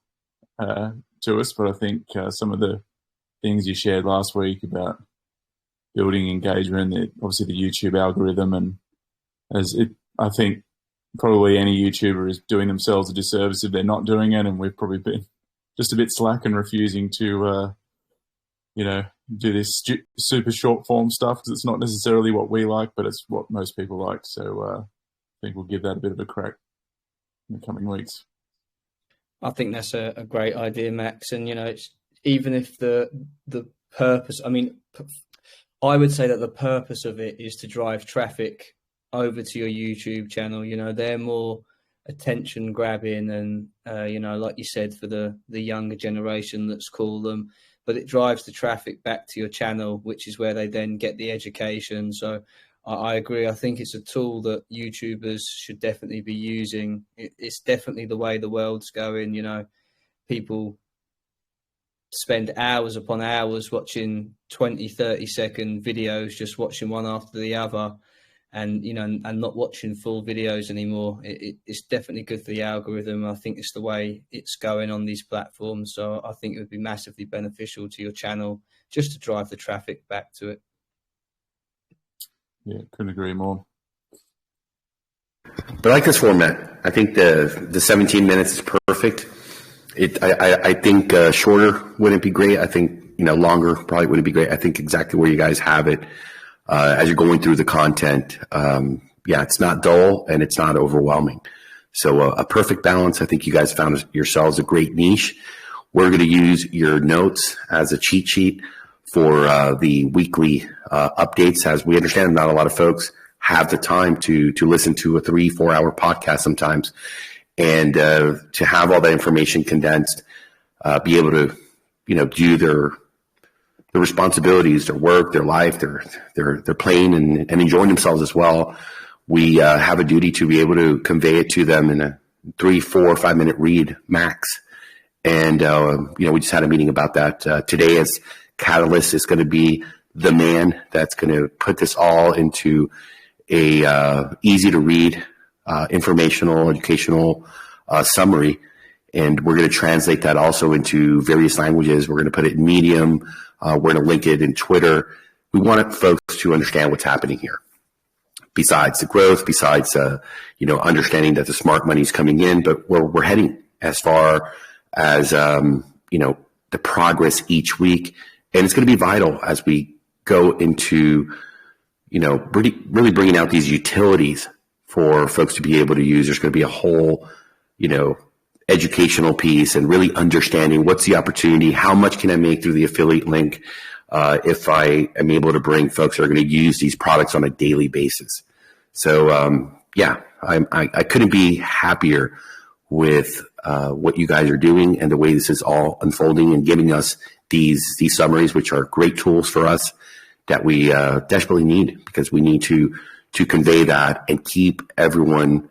to us. But I think some of the things you shared last week about building engagement, obviously the YouTube algorithm, and I think probably any YouTuber is doing themselves a disservice if they're not doing it, and we've probably been just a bit slack and refusing to, do this super short form stuff because it's not necessarily what we like, but it's what most people like. So I think we'll give that a bit of a crack in the coming weeks. I think that's a great idea, Max. And, you know, it's, even if the purpose, I mean, I would say that the purpose of it is to drive traffic over to your YouTube channel. You know, they're more attention grabbing and, like you said, for the younger generation, let's call them, but it drives the traffic back to your channel, which is where they then get the education. So I agree. I think it's a tool that YouTubers should definitely be using. It's definitely the way the world's going. You know, people spend hours upon hours watching 20, 30-second videos, just watching one after the other, and, you know, and not watching full videos anymore. It's definitely good for the algorithm. I think it's the way it's going on these platforms. So I think it would be massively beneficial to your channel just to drive the traffic back to it. Yeah, couldn't agree more. But I like this format. I think the 17 minutes is perfect. I think shorter wouldn't be great. I think, longer probably wouldn't be great. I think exactly where you guys have it as you're going through the content. It's not dull and it's not overwhelming. So a perfect balance. I think you guys found yourselves a great niche. We're going to use your notes as a cheat sheet for the weekly updates. As we understand, not a lot of folks have the time to listen to a 3-4 hour podcast sometimes. And to have all that information condensed, be able to, do their responsibilities, their work, their life, they're playing and enjoying themselves as well. We have a duty to be able to convey it to them in a 3, 4, 5 minute read max. And we just had a meeting about that today. As Catalyst is going to be the man that's going to put this all into a easy to read, informational, educational summary. And we're going to translate that also into various languages. We're going to put it in Medium. We're going to link it in Twitter. We want folks to understand what's happening here. Besides the growth, besides, understanding that the smart money is coming in, but we're heading as far as, the progress each week. And it's going to be vital as we go into, really bringing out these utilities for folks to be able to use. There's going to be a whole, educational piece and really understanding what's the opportunity, how much can I make through the affiliate link if I am able to bring folks that are going to use these products on a daily basis. So, I couldn't be happier with what you guys are doing and the way this is all unfolding and giving us these summaries, which are great tools for us that we desperately need, because we need to convey that and keep everyone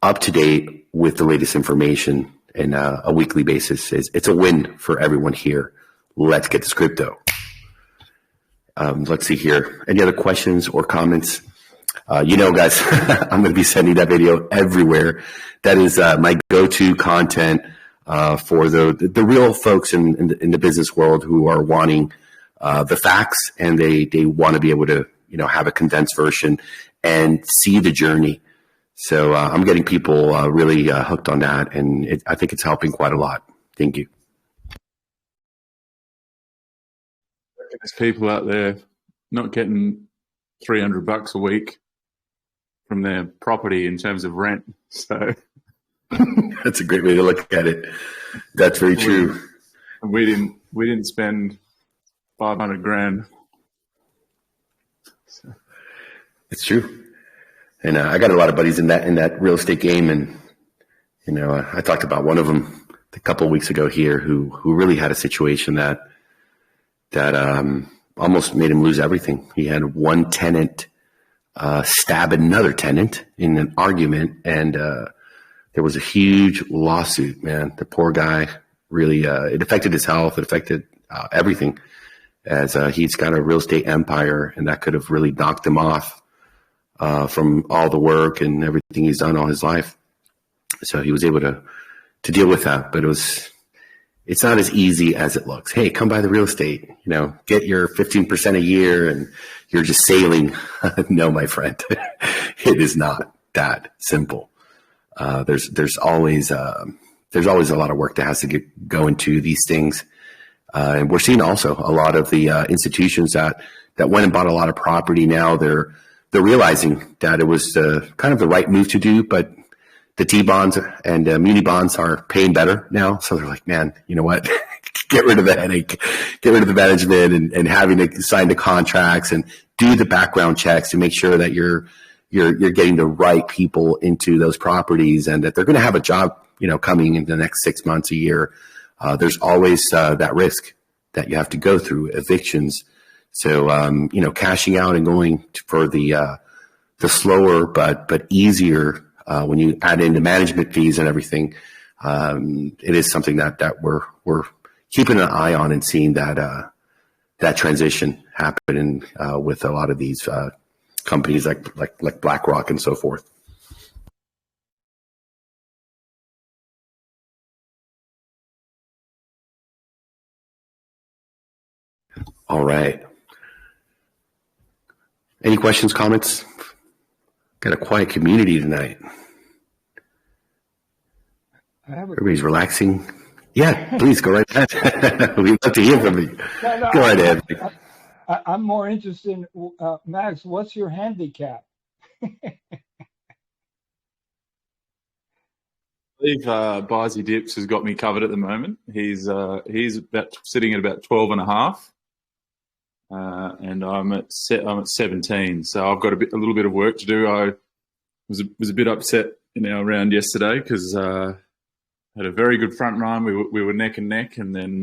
up to date with the latest information in a weekly basis. It's a win for everyone here. Let's get this crypto. Let's see here. Any other questions or comments? Guys, I'm going to be sending that video everywhere. That is my go-to content for the real folks in the business world who are wanting the facts, and they want to be able to, have a condensed version and see the journey. So I'm getting people really hooked on that, and I think it's helping quite a lot. Thank you. There's people out there not getting $300 a week from their property in terms of rent. So that's a great way to look at it. That's very true. We didn't spend $500,000. So. It's true. And I got a lot of buddies in that real estate game, and I talked about one of them a couple of weeks ago here who really had a situation that almost made him lose everything. He had one tenant stab another tenant in an argument, and there was a huge lawsuit. Man, the poor guy really it affected his health. It affected everything, as he's got a real estate empire, and that could have really knocked him off from all the work and everything he's done all his life. So he was able to deal with that, but it's not as easy as it looks. Hey, come buy the real estate, get your 15% a year and you're just sailing. No, my friend, it is not that simple. There's always a lot of work that has to go into these things. And we're seeing also a lot of the institutions that went and bought a lot of property. Now they're realizing that it was kind of the right move to do, but the T-bonds and muni bonds are paying better now. So they're like, man, you know what? Get rid of the headache, get rid of the management and having to sign the contracts and do the background checks to make sure that you're getting the right people into those properties and that they're going to have a job, coming in the next 6 months, a year. There's always that risk that you have to go through, evictions. So, cashing out and going for the slower but easier, when you add in the management fees and everything, it is something that we're keeping an eye on and seeing that transition happen with a lot of these companies like BlackRock and so forth. All right. Any questions, comments? Got a quiet community tonight. Everybody's relaxing. Yeah, please go right ahead. We'd love to hear from you. No, go right ahead. I'm more interested in, Max, what's your handicap? I believe Barzy Dips has got me covered at the moment. He's sitting at about 12.5. And I'm at 17, so I've got a little bit of work to do. I was a bit upset in our round yesterday because had a very good front run. We were neck and neck, and then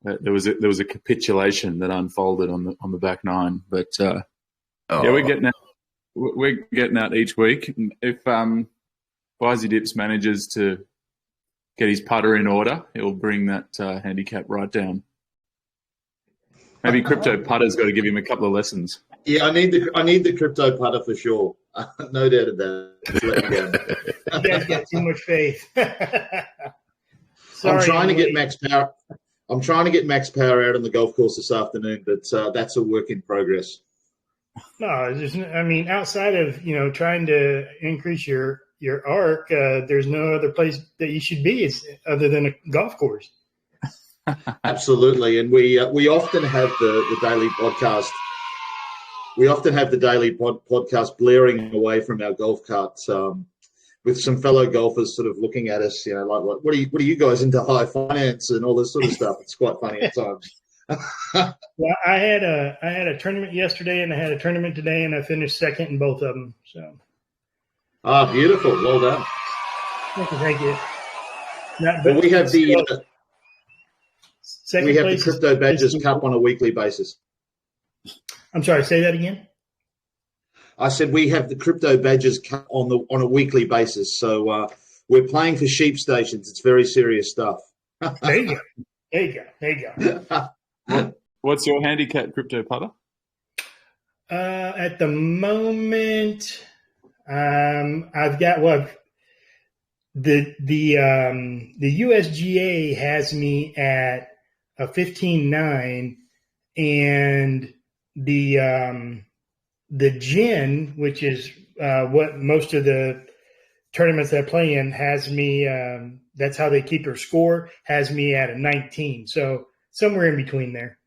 there was a capitulation that unfolded on the back nine. But yeah, we're getting out each week. And if Barzy Dips manages to get his putter in order, he'll bring that handicap right down. Maybe Crypto Putter's got to give him a couple of lessons. Yeah, I need the Crypto Putter for sure. No doubt of that. Let me go. You guys got too much faith. I'm trying to get max power. I'm trying to get max power out on the golf course this afternoon, but that's a work in progress. No, outside of trying to increase your ARK, there's no other place that you should be other than a golf course. Absolutely, and we often have the daily podcast. We often have the daily podcast blaring away from our golf carts, with some fellow golfers sort of looking at us, like what are you guys into high finance and all this sort of stuff? It's quite funny at times. Well, I had a tournament yesterday and I had a tournament today, and I finished second in both of them. So, beautiful, well done. Thank you. Well, we have the Crypto Badgers Cup on a weekly basis. I'm sorry, say that again. I said we have the Crypto Badgers Cup on a weekly basis. So we're playing for sheep stations. It's very serious stuff. There you go. What's your handicap, Crypto Putter? At the moment, I've got the USGA has me at a 15.9, and the gin, which is what most of the tournaments that I play in, has me. That's how they keep their score. Has me at a 19. So somewhere in between there.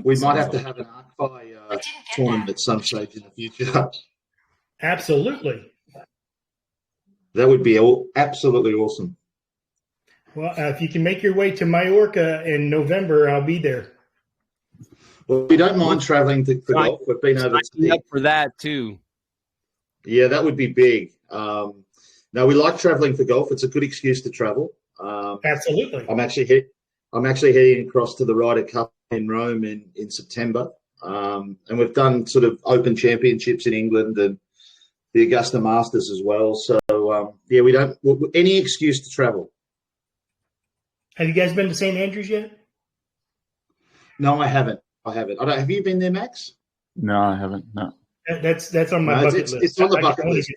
We might have to have an Arkfi tournament at some stage in the future. Absolutely. That would be absolutely awesome. Well, if you can make your way to Mallorca in November, I'll be there. Well, we don't mind traveling for golf. We've been over up for that too. Yeah, that would be big. No, we like traveling for golf. It's a good excuse to travel. Absolutely. I'm actually heading across to the Ryder Cup in Rome in September, and we've done sort of Open Championships in England and the Augusta Masters as well. So yeah, we don't any excuse to travel. Have you guys been to St. Andrews yet? No, I haven't. Have you been there, Max? No, I haven't. No. That's on my bucket list. It's on the bucket list.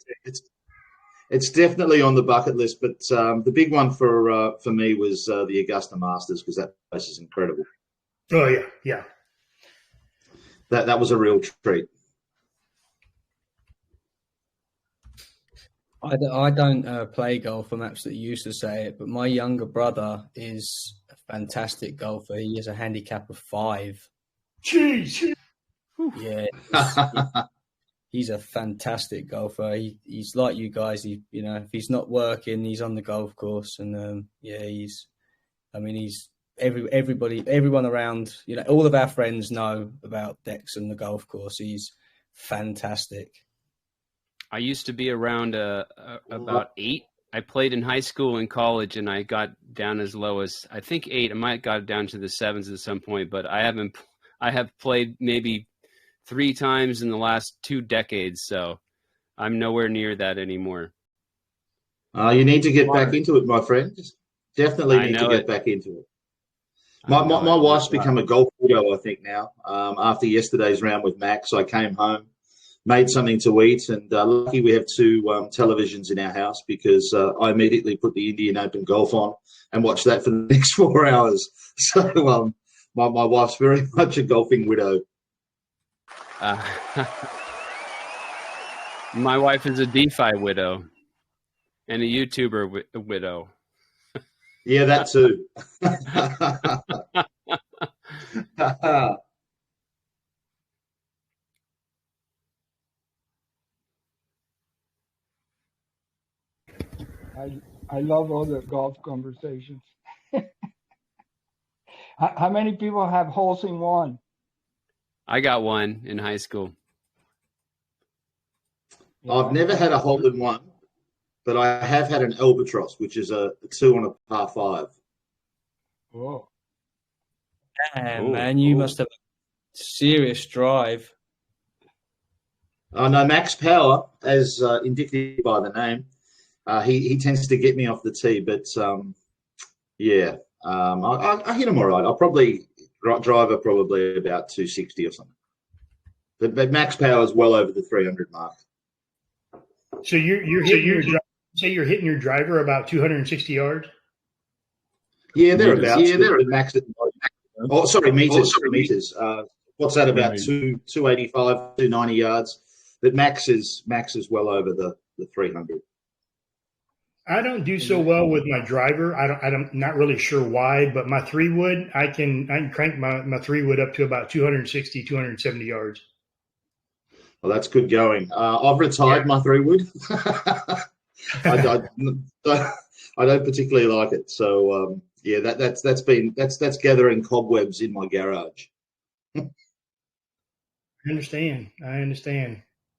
It's definitely on the bucket list, but the big one for me was the Augusta Masters, because that place is incredible. Oh yeah. That was a real treat. I don't play golf. I'm absolutely useless at it, but my younger brother is a fantastic golfer. He has a handicap of 5. Jeez. Yeah. He's a fantastic golfer. He's like you guys. If he's not working, he's on the golf course, and he's everyone around. All of our friends know about Dex and the golf course. He's fantastic. I used to be around about 8. I played in high school and college, and I got down as low as, I think, 8. I might got down to the 7s at some point, but I have played maybe 3 times in the last 2 decades, so I'm nowhere near that anymore. You need to get back into it, my friend. Definitely need to get back into it. My wife's become a golf widow, I think, now. After yesterday's round with Max, I came home, made something to eat, and lucky we have 2 televisions in our house, because I immediately put the Indian Open golf on and watched that for the next 4 hours. So my wife's very much a golfing widow. My wife is a DeFi widow and a YouTuber widow. Yeah, that too. I love all the golf conversations. How many people have holes in one? I got one in high school. I've never had a hole in one, but I have had an albatross, which is a 2 on a par 5. Oh. Damn, man, you must have a serious drive. Oh, no, Max Power, as indicated by the name, he tends to get me off the tee, but I hit him all right. I'll probably drive about 260 or something. But Max Power is well over the 300 mark. So you're hitting your driver about 260 yards? Yeah, thereabouts. Yeah, max. Oh, sorry, meters. What's that, about 285, 290 yards? But Max is well over the 300. I don't do so well with my driver. I'm not really sure why, but my 3-wood, I can crank my 3-wood up to about 260, 270 yards. Well, that's good going. I've retired my 3-wood. I don't particularly like it. So that's gathering cobwebs in my garage. I understand.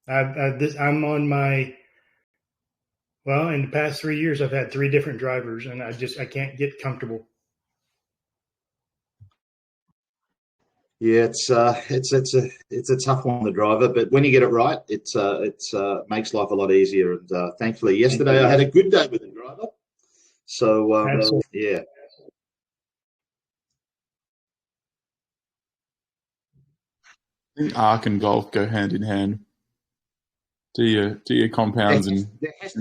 I'm on my. Well, in the past 3 years, I've had 3 different drivers, and I can't get comfortable. Yeah, it's a tough one, the driver, but when you get it right, it makes life a lot easier. And thankfully, yesterday I had a good day with the driver. So yeah. I think ARK and golf go hand in hand. Do your compounds and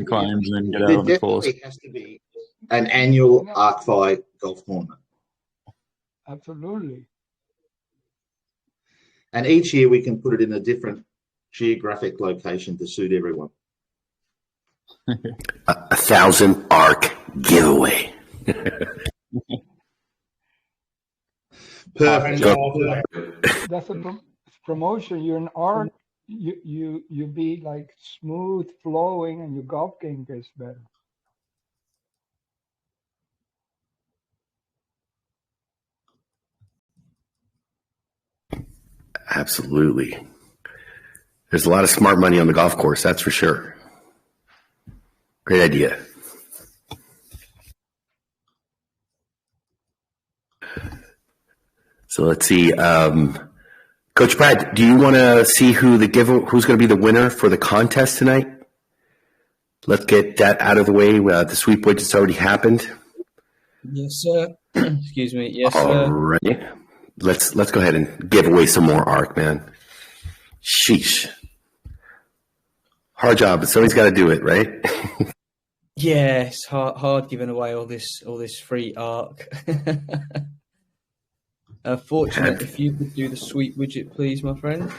claims, and then get out on the course. There has to be an annual Arkfi golf tournament. Absolutely. And each year we can put it in a different geographic location to suit everyone. 1,000 ARK giveaway. Perfect. That's a promotion. You're an ARK. You be like smooth flowing, and your golf game gets better. Absolutely. There's a lot of smart money on the golf course, that's for sure. Great idea. So let's see. Coach Brad, do you want to see who's going to be the winner for the contest tonight? Let's get that out of the way. The sweep widget's already happened. Yes, sir. Excuse me. Yes, All sir. right. Let's go ahead and give away some more ARK, man. Sheesh. Hard job, but somebody's got to do it, right? Yeah, it's hard giving away all this free ARK. Fortunate if you could do the sweep widget, please, my friend.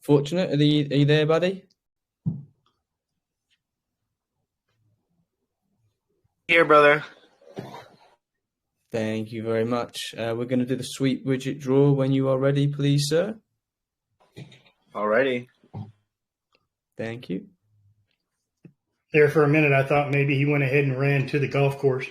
Fortunate, are you there, buddy? Here, brother. Thank you very much. We're going to do the sweep widget draw when you are ready, please, sir. Alrighty. Thank you. There for a minute, I thought maybe he went ahead and ran to the golf course.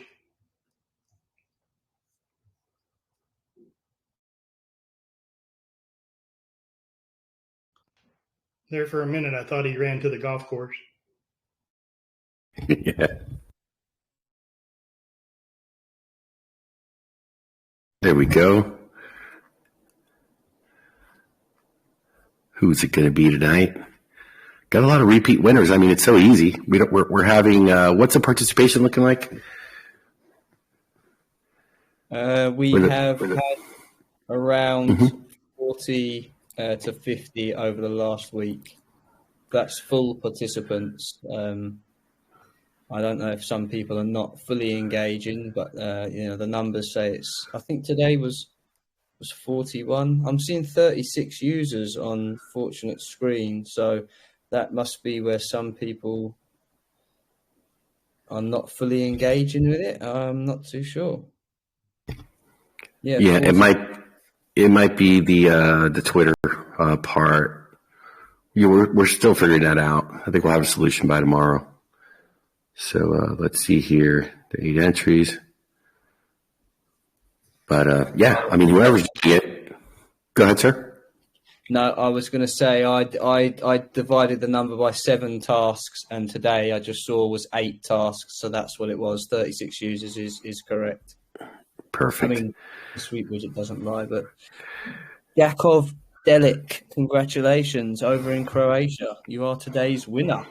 There for a minute, I thought he ran to the golf course. Yeah. There we go. Who's it going to be tonight? Got a lot of repeat winners. I mean, it's so easy. We're having what's the participation looking like? We have had around 40 to 50 over the last week. That's full participants. I don't know if some people are not fully engaging, but the numbers say it's. I think today was 41. I'm seeing 36 users on Fortunate screen, so that must be where some people are not fully engaging with it. I'm not too sure. Yeah, it might be the Twitter part. Yeah, we're still figuring that out. I think we'll have a solution by tomorrow. So let's see here, the 8 entries. But yeah, I mean, whoever's doing it. Go ahead, sir. No, I was going to say I divided the number by 7 tasks, and today I just saw was 8 tasks, so that's what it was. 36 users is correct. Perfect. I mean, the sweep widget doesn't lie, but Jakov Delic, congratulations over in Croatia. You are today's winner.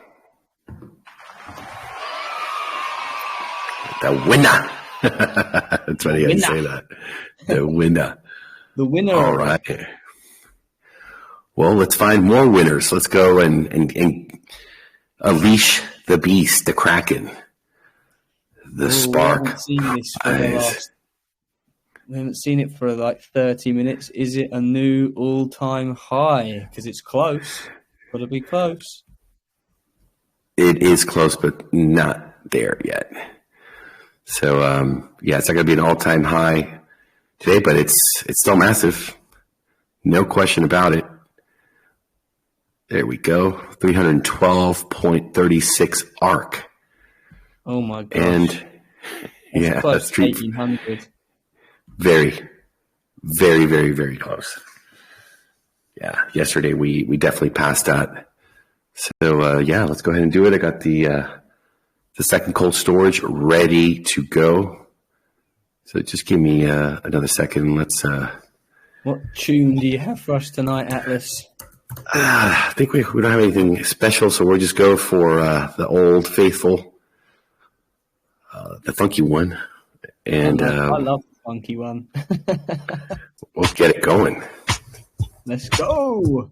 The winner. That's funny how you say that. The winner. The winner. All right. Well, let's find more winners. Let's go and unleash the beast, the Kraken, the spark. We haven't seen it for like 30 minutes. Is it a new all-time high? Because it's close. Got to be close. It is close, but not there yet. So, it's not going to be an all-time high today, but it's still massive. No question about it. There we go. 312.36 ARK. Oh, my God. And, that's 1,800. Very, very, very, very close. Yeah, yesterday we definitely passed that. So, let's go ahead and do it. I got the second cold storage ready to go. So just give me another second. Let's. What tune do you have for us tonight, Atlas? I think we don't have anything special, so we'll just go for the old faithful, the funky one. And I love the funky one. Let's get it going. Let's go.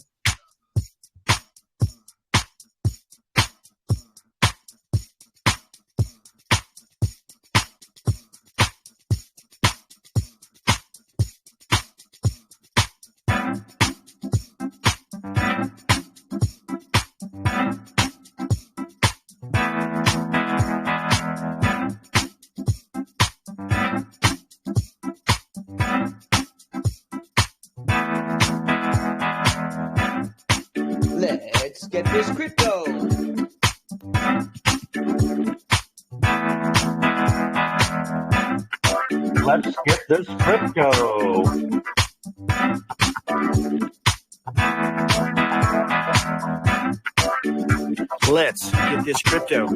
Let's get this crypto. Let's get this crypto. Let's get this crypto.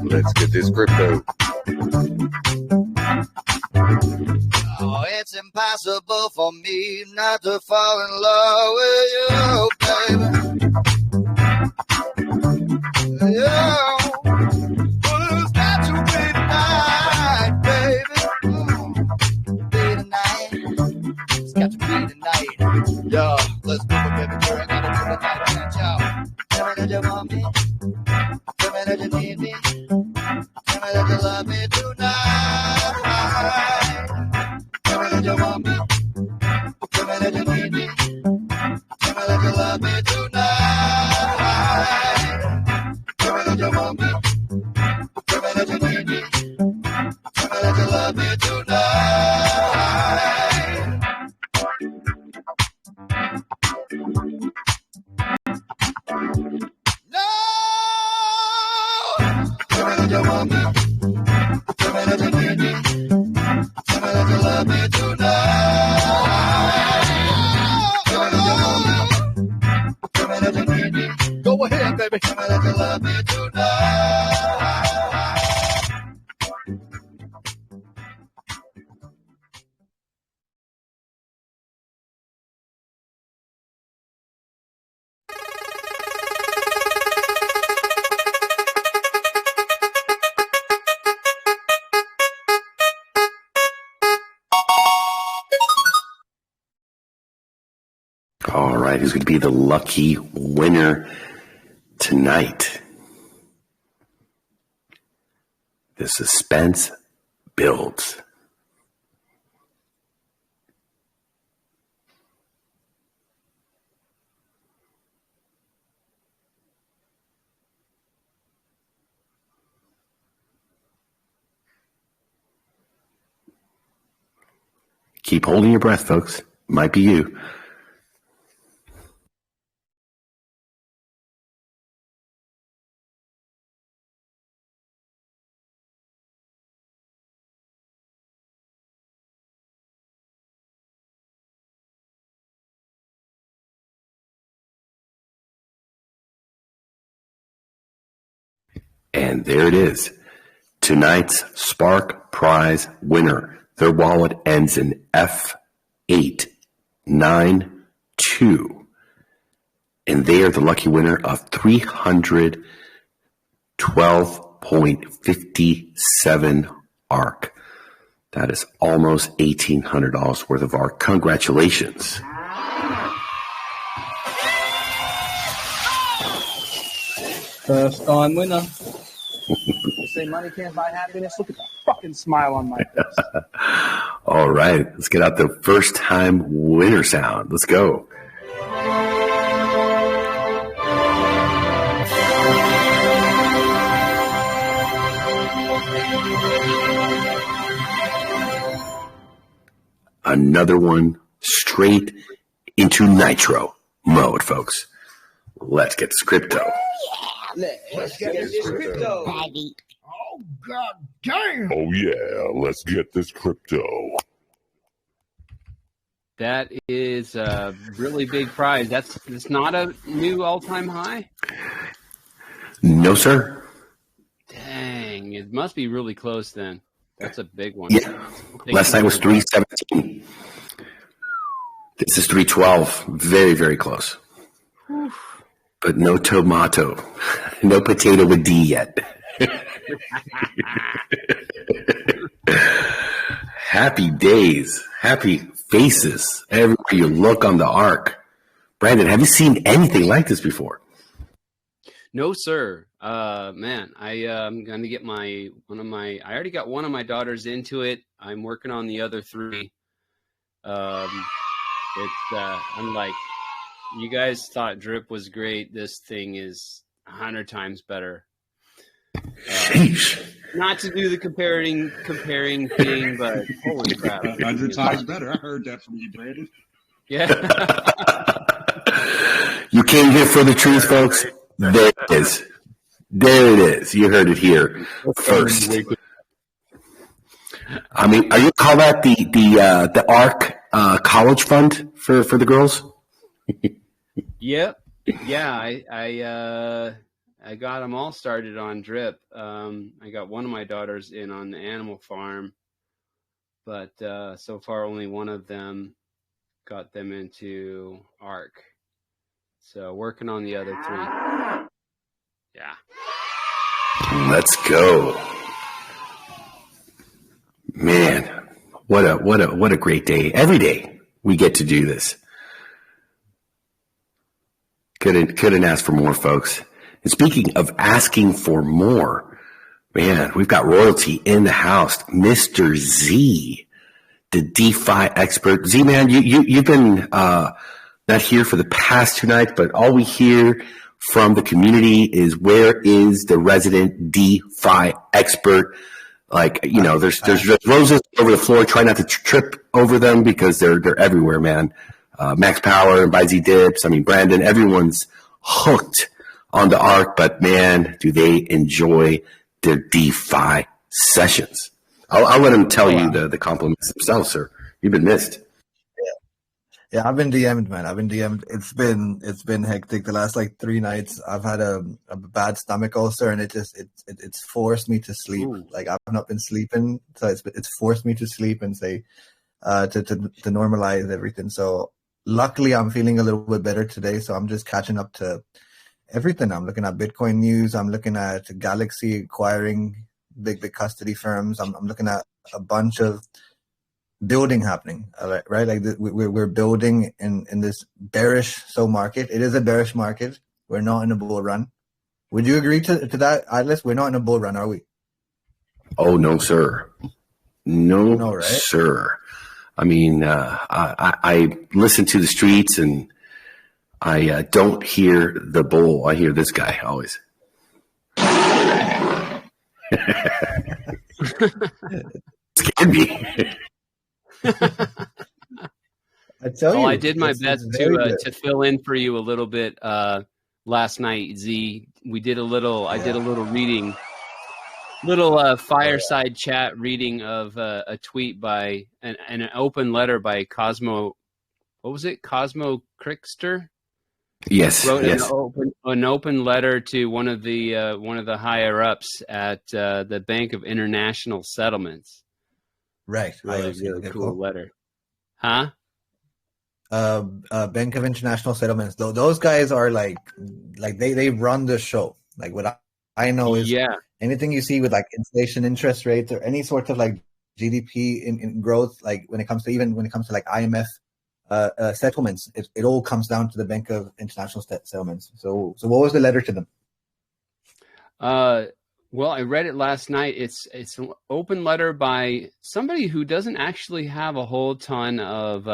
Let's get this crypto. Oh, it's impossible for me not to fall in love with you, baby. Yeah. Well, it's got to be tonight, baby. Be tonight. It's got to be tonight. Yo, let's do it, baby girl. I gotta do it like that, yo. Tell me that you want me. Tell me that you need me. Tell me that you love me tonight. Tell me that you want me. Tell me that you need me. Tell me that you love me tonight. Tell me that you want me. Tell me that you need me. Tell me that you love me tonight. No! Tell me that you want me. Tell me that you need me. Tell me that you love me tonight. Tell me that you want me. Tell me that you need me. Go ahead, baby. Tell me that you love me tonight. All right, who's going to be the lucky winner tonight? The suspense builds. Keep holding your breath, folks. Might be you. And there it is. Tonight's Spark Prize winner. Their wallet ends in F892. And they are the lucky winner of $312.57 ARK. That is almost $1,800 worth of ARK. Congratulations. First time winner. Say money can't buy happiness. Look at that fucking smile on my face. All right, let's get out the first time winner sound. Let's go. Another one straight into nitro mode, folks. Let's get this crypto. Let's get this crypto. Oh, God damn. Oh, yeah. Let's get this crypto. That is a really big prize. It's not a new all-time high? No, sir. Dang, it must be really close then. That's a big one. Yeah. Last night was 317. This is 312. Very, very close. But no tomato. No potato with D yet. Happy days. Happy faces. Everywhere you look on the ARK. Brandon, have you seen anything like this before? No, sir. Man, I'm going to get I already got one of my daughters into it. I'm working on the other three. I'm like, you guys thought Drip was great. This thing is 100 times better. Not to do the comparing thing, but holy crap. 100 times better. I heard that from you, Brandon. Yeah. You came here for the truth, folks. There it is. There it is. You heard it here first. I mean, are you call that the ARK college fund for the girls? Yep. Yeah, I got them all started on Drip. I got one of my daughters in on the animal farm, but so far only one of them got them into ARK. So working on the other three. Yeah. Let's go. Man, what a great day. Every day we get to do this. Couldn't ask for more, folks. And speaking of asking for more, man, we've got royalty in the house. Mr. Z, the DeFi expert. Z, man, you've been not here for the past 2 nights, but all we hear from the community is, where is the resident DeFi expert? Like, you know, there's roses over the floor. Try not to trip over them because they're everywhere, man. Max Power and By Z Dips. I mean, Brandon, everyone's hooked on the ARK, but man, do they enjoy their DeFi sessions. I'll let them tell you the compliments themselves, sir. You've been missed. Yeah, I've been DM'd, man. I've been DM'd. It's been hectic. The last 3 nights, I've had a bad stomach ulcer, and it's forced me to sleep. Ooh. Like, I've not been sleeping, so it's forced me to sleep and say to normalize everything. So luckily, I'm feeling a little bit better today. So I'm just catching up to everything. I'm looking at Bitcoin news. I'm looking at Galaxy acquiring big custody firms. I'm looking at a bunch of building happening, right? Like we're building in this bearish market. It is a bearish market. We're not in a bull run. Would you agree to that, Atlas? We're not in a bull run, are we? Oh, no, sir. No, right? Sir. I mean, I listen to the streets and I don't hear the bull. I hear this guy always. Scared me. I tell you, I did my best to fill in for you a little bit last night, Z. I did a little reading, fireside chat reading of a tweet by an open letter by Cosmo. What was it? Cosmo Crickster? Yes. Wrote yes. an open letter to one of the higher ups at the Bank of International Settlements. Right. Really cool letter. Huh? Bank of International Settlements. Those guys are like they run the show. Like, what I know is anything you see with inflation, interest rates, or any sort of GDP in growth, when it comes to IMF settlements, it all comes down to the Bank of International Settlements. So what was the letter to them? Well, I read it last night. It's an open letter by somebody who doesn't actually have a whole ton of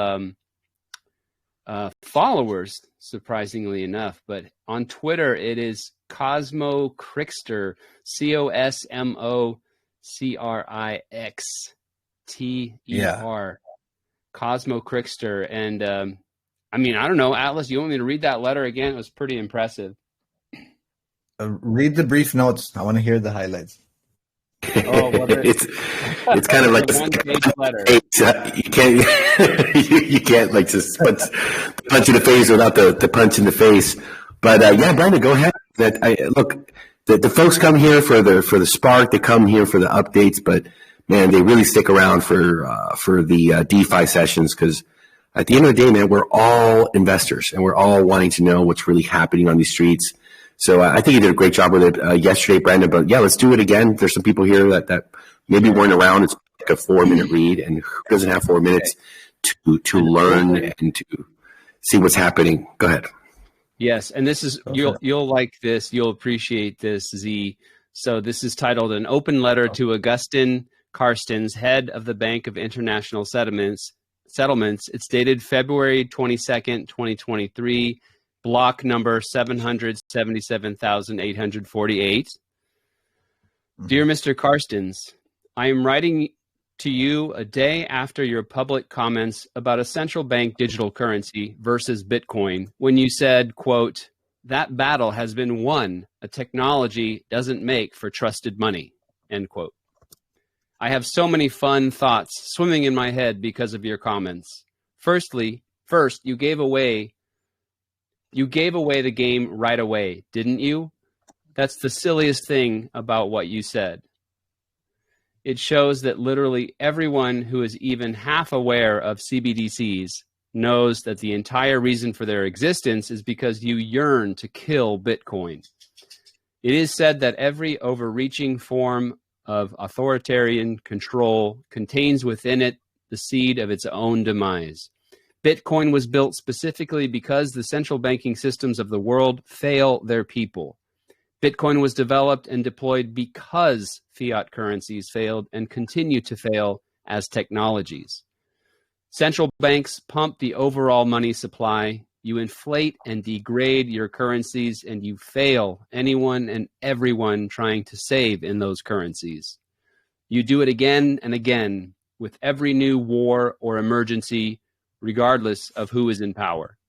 followers, surprisingly enough. But on Twitter, it is Cosmo Crickster, CosmoCrixter, Cosmo Crickster. And I mean, I don't know, Atlas, you want me to read that letter again? It was pretty impressive. Read the brief notes. I want to hear the highlights. Oh, well, it's kind of like a one-page letter. You can't just punch in the face without the punch in the face. But yeah, Brandon, go ahead. Look, the folks come here for the spark. They come here for the updates. But man, they really stick around for the DeFi sessions, because at the end of the day, man, we're all investors and we're all wanting to know what's really happening on these streets. So I think you did a great job with it yesterday, Brandon. But yeah, let's do it again. There's some people here that maybe weren't around. It's like a 4-minute read, and who doesn't have 4 minutes to learn and to see what's happening? Go ahead. Yes, and this is you'll like this. You'll appreciate this, Z. So this is titled "An Open Letter to Augustin Carstens, Head of the Bank of International Settlements." It's dated February 22nd, 2023. Block number 777,848. Dear Mr. Carstens, I am writing to you a day after your public comments about a central bank digital currency versus Bitcoin, when you said, quote, "That battle has been won. A technology doesn't make for trusted money," end quote. I have so many fun thoughts swimming in my head because of your comments. First, you gave away the game right away, didn't you? That's the silliest thing about what you said. It shows that literally everyone who is even half aware of CBDCs knows that the entire reason for their existence is because you yearn to kill Bitcoin. It is said that every overreaching form of authoritarian control contains within it the seed of its own demise. Bitcoin was built specifically because the central banking systems of the world fail their people. Bitcoin was developed and deployed because fiat currencies failed and continue to fail as technologies. Central banks pump the overall money supply. You inflate and degrade your currencies, and you fail anyone and everyone trying to save in those currencies. You do it again and again with every new war or emergency, regardless of who is in power.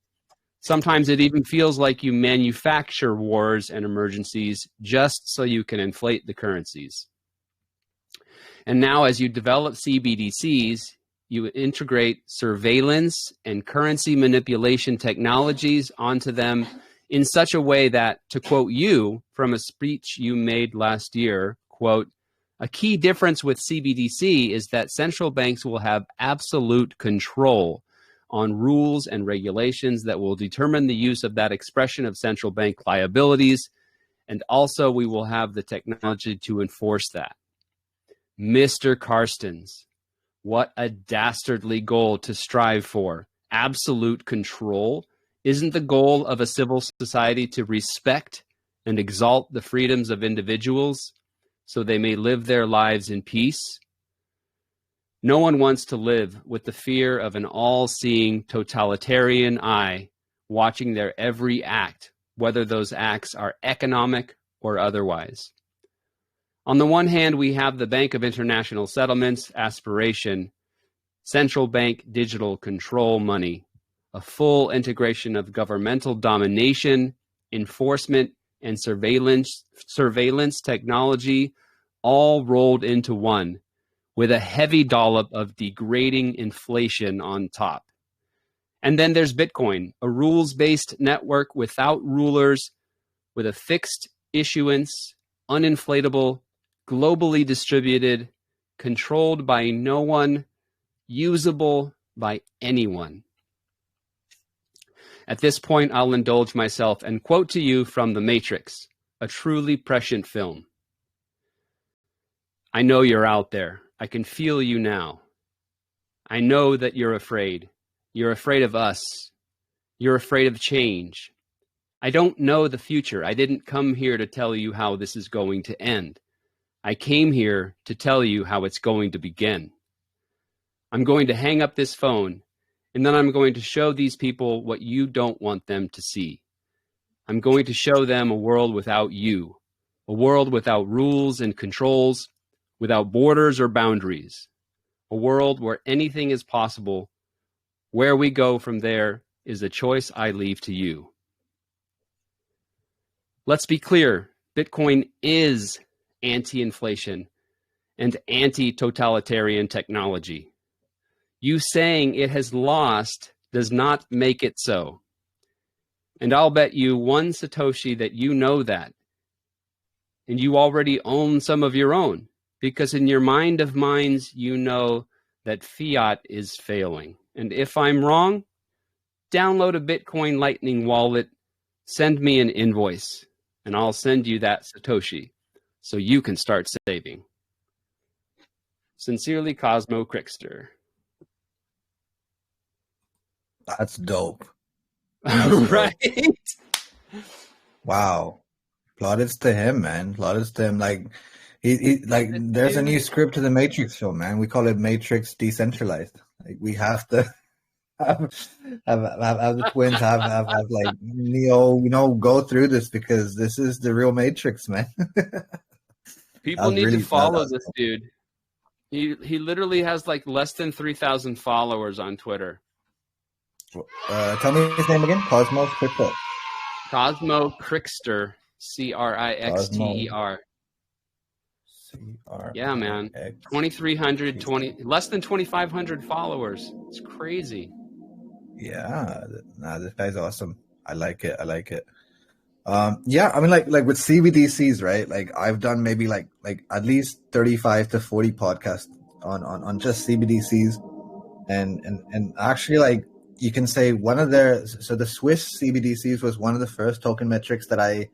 Sometimes it even feels like you manufacture wars and emergencies just so you can inflate the currencies. And now, as you develop CBDCs, you integrate surveillance and currency manipulation technologies onto them in such a way that, to quote you from a speech you made last year, quote, "A key difference with CBDC is that central banks will have absolute control on rules and regulations that will determine the use of that expression of central bank liabilities, and also we will have the technology to enforce that." Mr. Carstens, what a dastardly goal to strive for. Absolute control. Isn't the goal of a civil society to respect and exalt the freedoms of individuals so they may live their lives in peace? No one wants to live with the fear of an all-seeing totalitarian eye watching their every act, whether those acts are economic or otherwise. On the one hand, we have the Bank of International Settlements aspiration, central bank digital control money, a full integration of governmental domination, enforcement, and surveillance technology, all rolled into one, with a heavy dollop of degrading inflation on top. And then there's Bitcoin, a rules-based network without rulers, with a fixed issuance, uninflatable, globally distributed, controlled by no one, usable by anyone. At this point, I'll indulge myself and quote to you from The Matrix, a truly prescient film. "I know you're out there. I can feel you now. I know that you're afraid. You're afraid of us. You're afraid of change. I don't know the future. I didn't come here to tell you how this is going to end. I came here to tell you how it's going to begin. I'm going to hang up this phone, and then I'm going to show these people what you don't want them to see. I'm going to show them a world without you, a world without rules and controls, without borders or boundaries, a world where anything is possible. Where we go from there is a choice I leave to you." Let's be clear, Bitcoin is anti-inflation and anti-totalitarian technology. You saying it has lost does not make it so. And I'll bet you one Satoshi that you know that, and you already own some of your own. because in your mind of minds, you know that fiat is failing. And if I'm wrong, download a Bitcoin Lightning wallet, send me an invoice, and I'll send you that Satoshi so you can start saving. Sincerely, Cosmo Crickster. That's dope. Right? Wow. Plaudits to him, man. Plaudits to him. Like, he like, there's a new script to the Matrix film, man. We call it Matrix Decentralized. Like, we have to have the twins have like Neo, go through this, because this is the real Matrix, man. People need to follow this dude. He literally has like less than 3,000 followers on Twitter. Tell me his name again. Cosmos Crypto. Cosmo Crickster. Crixter. Yeah, man. 2,300, less than 2,500 followers. It's crazy. Yeah, this guy's awesome. I like it. Yeah, I mean, like with CBDCs, right? Like, I've done maybe like at least 35 to 40 podcasts on just CBDCs, and actually, like, you can say the Swiss CBDCs was one of the first token metrics that I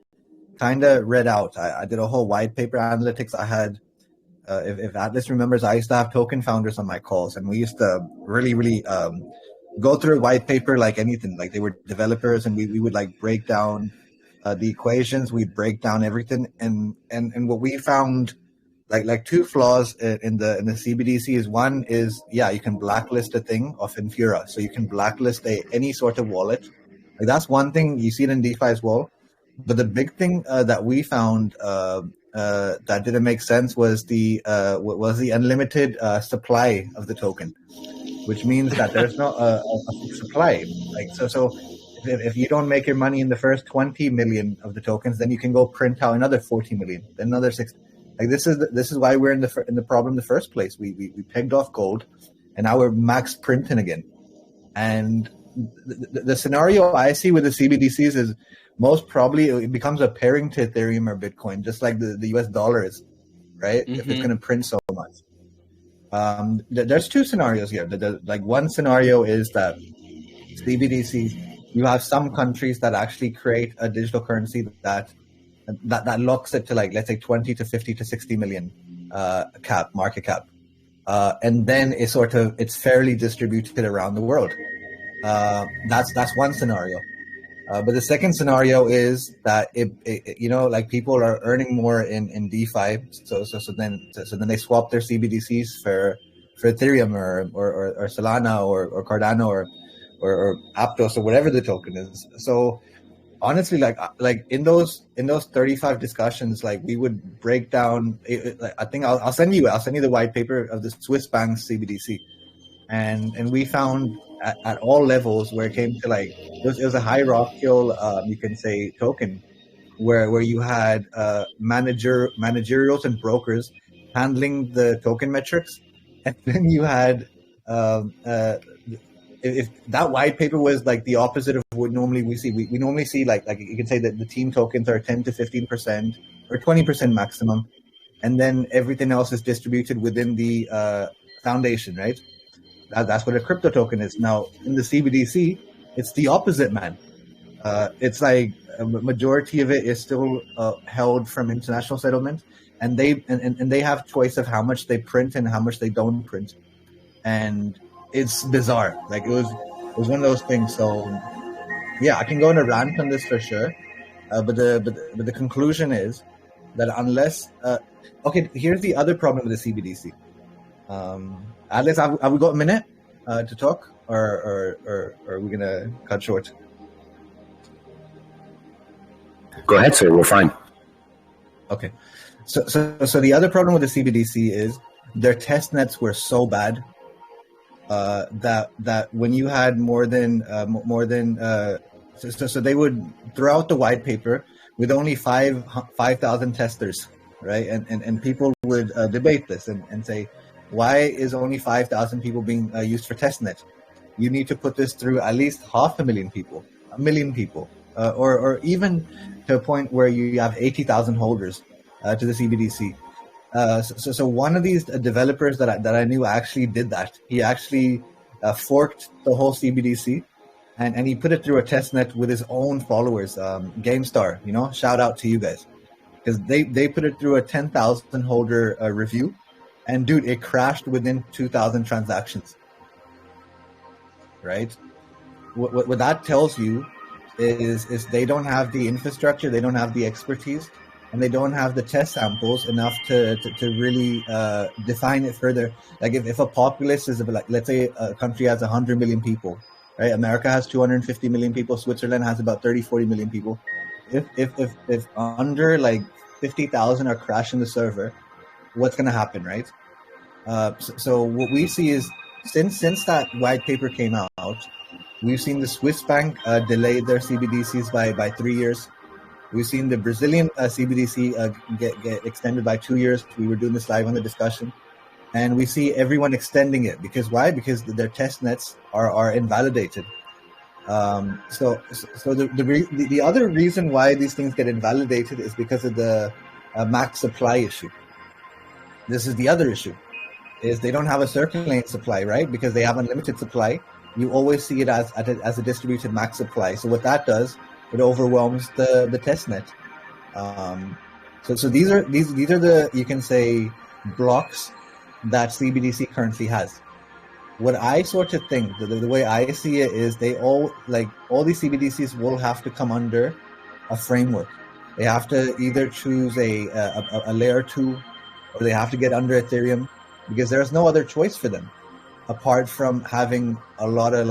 kind of read out. I did a whole white paper analytics. I had, if Atlas remembers, I used to have token founders on my calls, and we used to really go through a white paper like anything. Like, they were developers, and we would like break down the equations. We'd break down everything, and what we found, like two flaws in the CBDC is, one is, you can blacklist a thing of Infura, so you can blacklist any sort of wallet. Like, that's one thing. You see it in DeFi as well. But the big thing that we found that didn't make sense was the unlimited supply of the token, which means that there's not a supply. Like, so if you don't make your money in the first 20 million of the tokens, then you can go print out another 40 million, then another 60. Like, this is why we're in the problem in the first place. We pegged off gold, and now we're max printing again. And the scenario I see with the CBDCs is, most probably it becomes a pairing to Ethereum or Bitcoin, just like the US dollar is, right? Mm-hmm. If it's going to print so much. There's two scenarios here. Like, one scenario is that CBDCs, you have some countries that actually create a digital currency that locks it to, like, let's say 20 to 50 to 60 million market cap. And then it's fairly distributed around the world. That's one scenario. But the second scenario is that like, people are earning more in DeFi, so then they swap their CBDCs for Ethereum or Solana or Cardano or Aptos or whatever the token is. So honestly, like in those 35 discussions, like, we would break down. I think I'll send you the white paper of the Swiss bank's CBDC, and we found at all levels where it came to, like, it was a hierarchical, you can say, token, where you had managerials and brokers handling the token metrics, and then you had if that white paper was like the opposite of what normally we see. We normally see like you can say that the team tokens are 10 to 15% or 20% maximum, and then everything else is distributed within the foundation, right? That's what a crypto token is. Now, in the CBDC, it's the opposite, man. It's like a majority of it is still held from international settlement, and they have choice of how much they print and how much they don't print, and it's bizarre. Like, it was one of those things. So yeah, I can go on a rant on this for sure, but the conclusion is that unless okay, here's the other problem with the CBDC. Alex, have we got a minute to talk, or are we gonna cut short? Go ahead, sir. We're fine. Okay. So the other problem with the CBDC is their test nets were so bad that when you had more than so they would throw out the white paper with only 5,000 testers, right? And people would debate this and say, why is only 5,000 people being used for testnet? You need to put this through at least 500,000 people, 1 million people, or even to a point where you have 80,000 holders to the CBDC. So one of these developers that I knew actually did that. He actually forked the whole CBDC, and he put it through a testnet with his own followers. GameStar, shout out to you guys, because they put it through a 10,000 holder review, and dude, it crashed within 2,000 transactions. Right? What that tells you is they don't have the infrastructure, they don't have the expertise, and they don't have the test samples enough to really define it further. Like if a populace is like, let's say a country has 100 million people, right? America has 250 million people. Switzerland has about 30-40 million people. If under like 50,000 are crashing the server, what's going to happen, right? So what we see is since that white paper came out, we've seen the Swiss bank delay their CBDCs by 3 years. We've seen the Brazilian CBDC get extended by 2 years. We were doing this live on the discussion. And we see everyone extending it. Because why? Because their test nets are invalidated. So the other reason why these things get invalidated is because of the max supply issue. This is the other issue, is they don't have a circulating supply, right? Because they have unlimited supply. You always see it as a distributed max supply. So what that does, it overwhelms the test net. So these are the, you can say, blocks that CBDC currently has. What I sort of think, the way I see it is all these CBDCs will have to come under a framework. They have to either choose a layer 2, or they have to get under Ethereum, because there's no other choice for them apart from having a lot of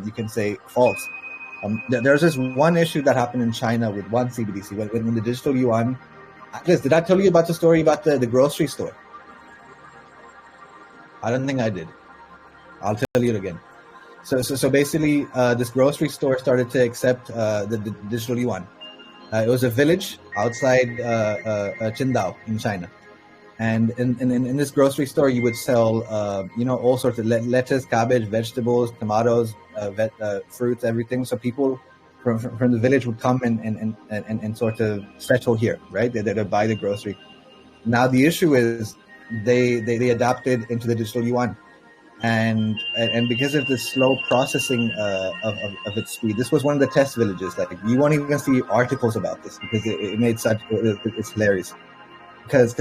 you can say faults. There's this one issue that happened in China with one CBDC when the digital yuan. Liz, did I tell you about the story about the grocery store? I don't think I did. I'll tell you it again. So basically, this grocery store started to accept the digital yuan. It was a village outside Qingdao in China. And in this grocery store, you would sell, all sorts of lettuce, cabbage, vegetables, tomatoes, fruits, everything. So people from the village would come and sort of settle here, right? They'd buy the grocery. Now the issue is they adapted into the digital yuan, and because of the slow processing of its speed, this was one of the test villages. Like you won't even see articles about this because it made it's hilarious. Because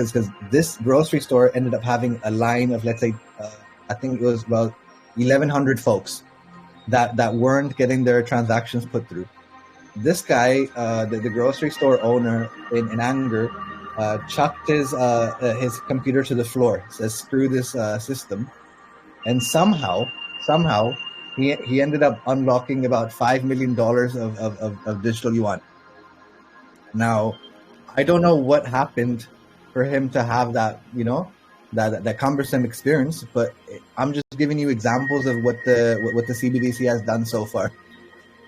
this grocery store ended up having a line of, let's say, I think it was about 1,100 folks that weren't getting their transactions put through. This guy, the grocery store owner, in anger, chucked his computer to the floor. Says, "Screw this system," and somehow he ended up unlocking about $5 million of digital yuan. Now, I don't know what happened for him to have that, that cumbersome experience, but I'm just giving you examples of what the CBDC has done so far,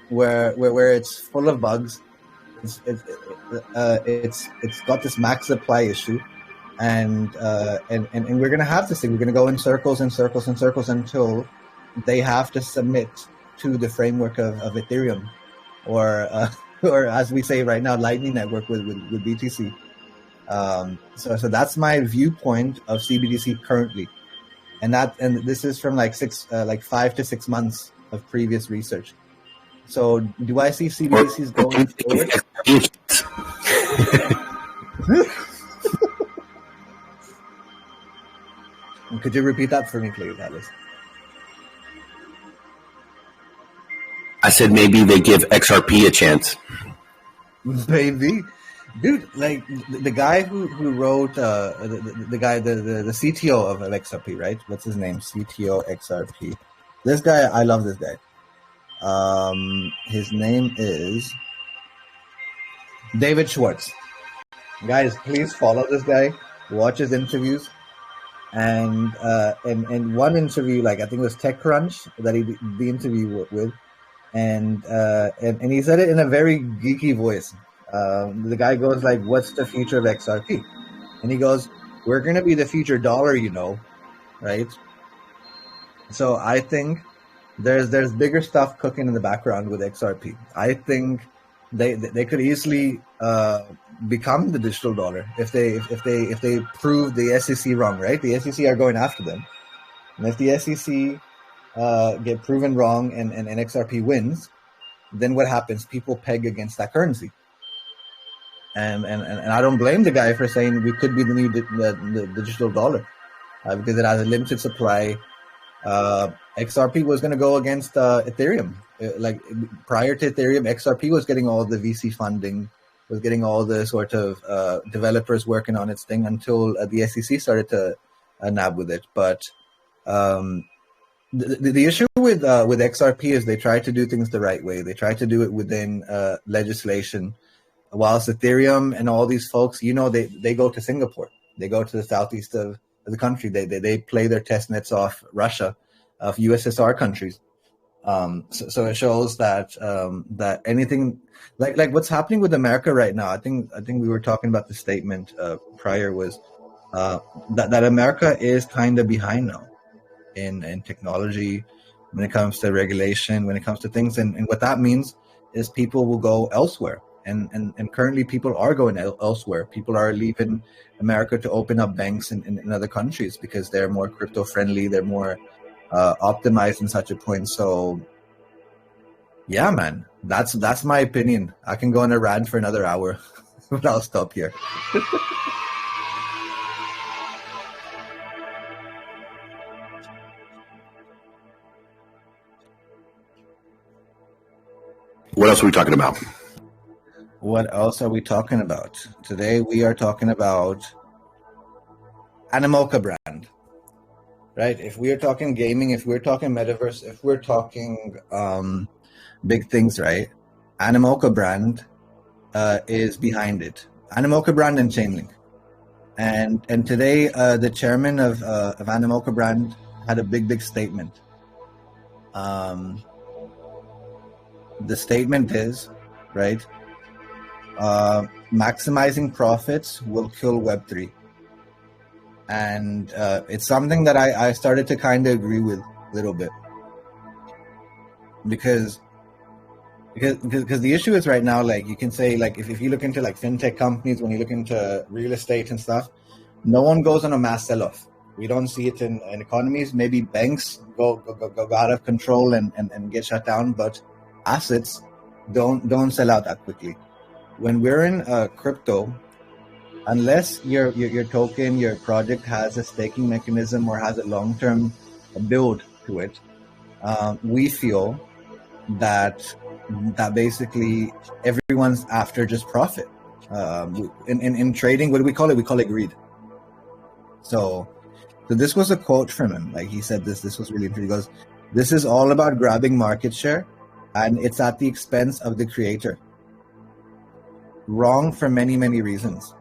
where it's full of bugs. It's got this max supply issue, and we're gonna have this thing. We're gonna go in circles and circles and circles until they have to submit to the framework of Ethereum, or as we say right now, Lightning Network with BTC. So that's my viewpoint of CBDC currently, and this is from 5 to 6 months of previous research. So do I see CBDCs going forward? Could you repeat that for me, please, Alice? I said maybe they give XRP a chance. Maybe. Dude, like the guy who wrote the CTO of XRP, right? What's his name? CTO XRP. This guy, I love this guy. His name is David Schwartz. Guys, please follow this guy. Watch his interviews. And one interview, I think it was TechCrunch that he did the interview with, and he said it in a very geeky voice. The guy goes like, "What's the future of XRP?" And he goes, "We're going to be the future dollar, right?" So I think there's bigger stuff cooking in the background with XRP. I think they could easily become the digital dollar if they prove the SEC wrong, right? The SEC are going after them, and if the SEC get proven wrong and XRP wins, then what happens? People peg against that currency, and I don't blame the guy for saying we could be the new the digital dollar because it has a limited supply. XRP was going to go against Ethereum. Like prior to Ethereum, XRP was getting all the VC funding, was getting all the sort of developers working on its thing until the SEC started to nab with it. But the issue with XRP is they try to do things the right way. They try to do it within legislation. Whilst Ethereum and all these folks, they go to Singapore. They go to the southeast of the country. They play their test nets off Russia, of USSR countries. So it shows that that anything like what's happening with America right now. I think we were talking about the statement prior was that America is kind of behind now in technology when it comes to regulation, when it comes to things, and what that means is people will go elsewhere. And currently people are going elsewhere. People are leaving America to open up banks in other countries because they're more crypto friendly. They're more optimized in such a point. So yeah, man, that's my opinion. I can go on a rant for another hour, but I'll stop here. What else are we talking about? What else are we talking about? Today we are talking about Animoca brand, right? If we are talking gaming, if we're talking metaverse, if we're talking big things, right? Animoca brand is behind it. Animoca brand and Chainlink. And today the chairman of Animoca brand had a big statement. The statement is, right? Maximizing profits will kill Web3. And it's something that I started to kind of agree with a little bit. Because the issue is right now, like you can say, like if you look into like fintech companies, when you look into real estate and stuff, no one goes on a mass sell-off. We don't see it in economies. Maybe banks go out of control and get shut down, but assets don't sell out that quickly. When we're in crypto, unless your token, your project has a staking mechanism or has a long-term build to it, we feel that basically everyone's after just profit. In trading, what do we call it? We call it greed. So this was a quote from him. Like he said this was really interesting. He goes, "This is all about grabbing market share, and it's at the expense of the creator." Wrong for many reasons,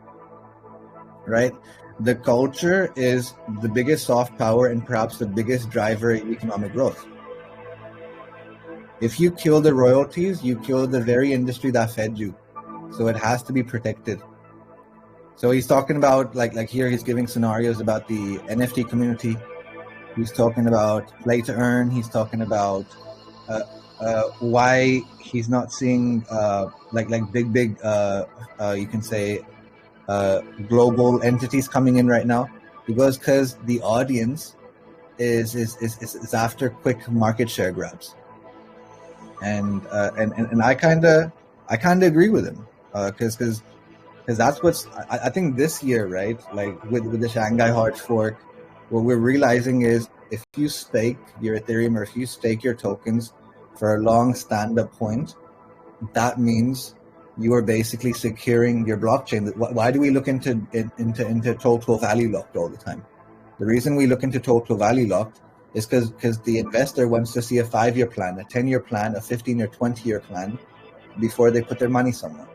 right? The culture is the biggest soft power and perhaps the biggest driver in economic growth. If you kill the royalties, you kill the very industry that fed you. So it has to be protected. So he's talking about like here he's giving scenarios about the NFT community. He's talking about play to earn. He's talking about why he's not seeing like big you can say global entities coming in right now. Because the audience is after quick market share grabs. And I kind of agree with him because that's what's I think this year, right? Like with the Shanghai Hard Fork, what we're realizing is if you stake your Ethereum or if you stake your tokens for a long stand-up point, that means you are basically securing your blockchain. Why do we look into total value locked all the time? The reason we look into total value locked is because the investor wants to see a 5-year plan, a 10-year plan, a 15 or 20-year plan before they put their money somewhere.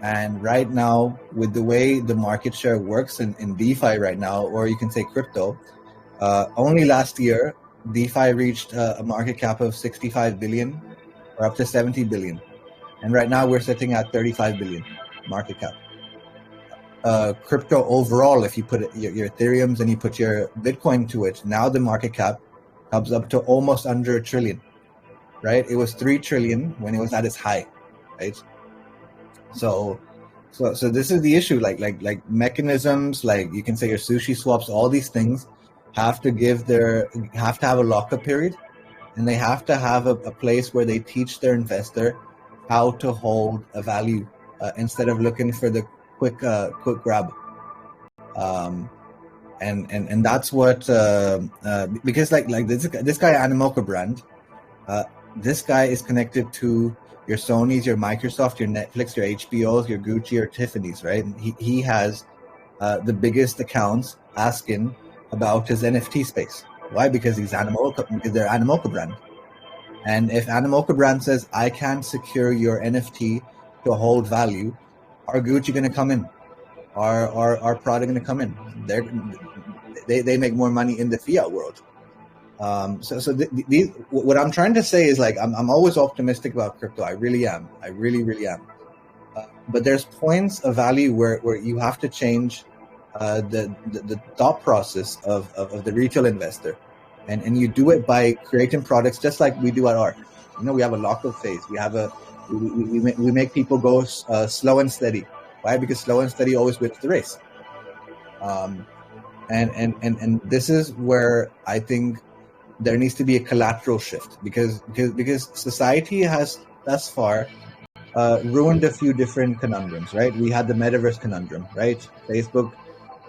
And right now, with the way the market share works in DeFi right now, or you can say crypto, only last year, DeFi reached a market cap of 65 billion or up to 70 billion. And right now we're sitting at 35 billion market cap. Crypto overall, if you put your Ethereums and you put your Bitcoin to it, now the market cap comes up to almost under $1 trillion, right? It was 3 trillion when it was at its high, right? So So this is the issue. Like mechanisms, like you can say your sushi swaps, all these things have to have a lockup period, and they have to have a place where they teach their investor how to hold a value instead of looking for the quick grab. And that's what because like this guy Animoca brand, this guy is connected to your Sonys, your Microsoft, your Netflix, your HBOs, your Gucci, your Tiffany's, right? And he has the biggest accounts asking about his NFT space. Why? Because they're Animoca brand. And if Animoca brand says, I can't secure your NFT to hold value, are Gucci going to come in? Are Prada going to come in? They make more money in the fiat world. These, what I'm trying to say is like I'm always optimistic about crypto. I really am. I really am. But there's points of value where you have to change the thought process of the retail investor, and you do it by creating products just like we do at ARK. We have a lockup phase. We make people go slow and steady. Why? Because slow and steady always wins the race. And this is where I think there needs to be a collateral shift because society has thus far ruined a few different conundrums, right? We had the metaverse conundrum, right? Facebook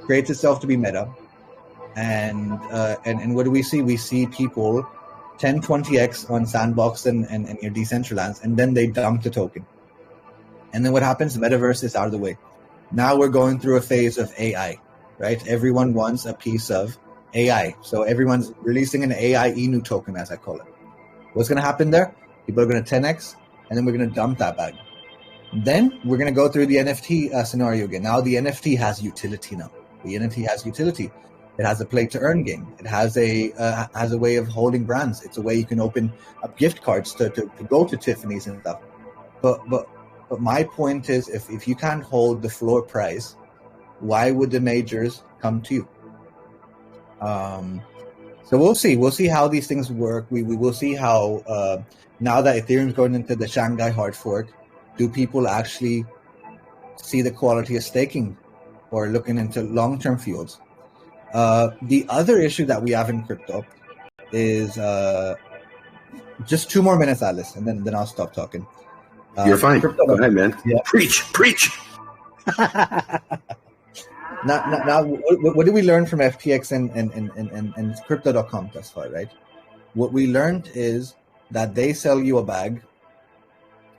creates itself to be meta, and what do we see? We see people 10, 20x on Sandbox and your Decentraland, and then they dump the token. And then what happens? The metaverse is out of the way. Now we're going through a phase of AI, right? Everyone wants a piece of AI. So everyone's releasing an AI Inu token, as I call it. What's going to happen there? People are going to 10x, and then we're going to dump that bag. Then we're going to go through the NFT scenario again. Now the NFT has utility now. The NFT has utility. It has a play to earn game. It has a way of holding brands. It's a way you can open up gift cards to go to Tiffany's and stuff. But my point is, if you can't hold the floor price, why would the majors come to you? So we'll see. We'll see how these things work. We will see how now that Ethereum's going into the Shanghai hard fork, do people actually see the quality of staking or looking into long-term fields? The other issue that we have in crypto is just 2 more minutes, Alice, and then I'll stop talking. You're fine. Go ahead, man. Yeah. Preach. Now, what did we learn from FTX and Crypto.com thus far, right? What we learned is that they sell you a bag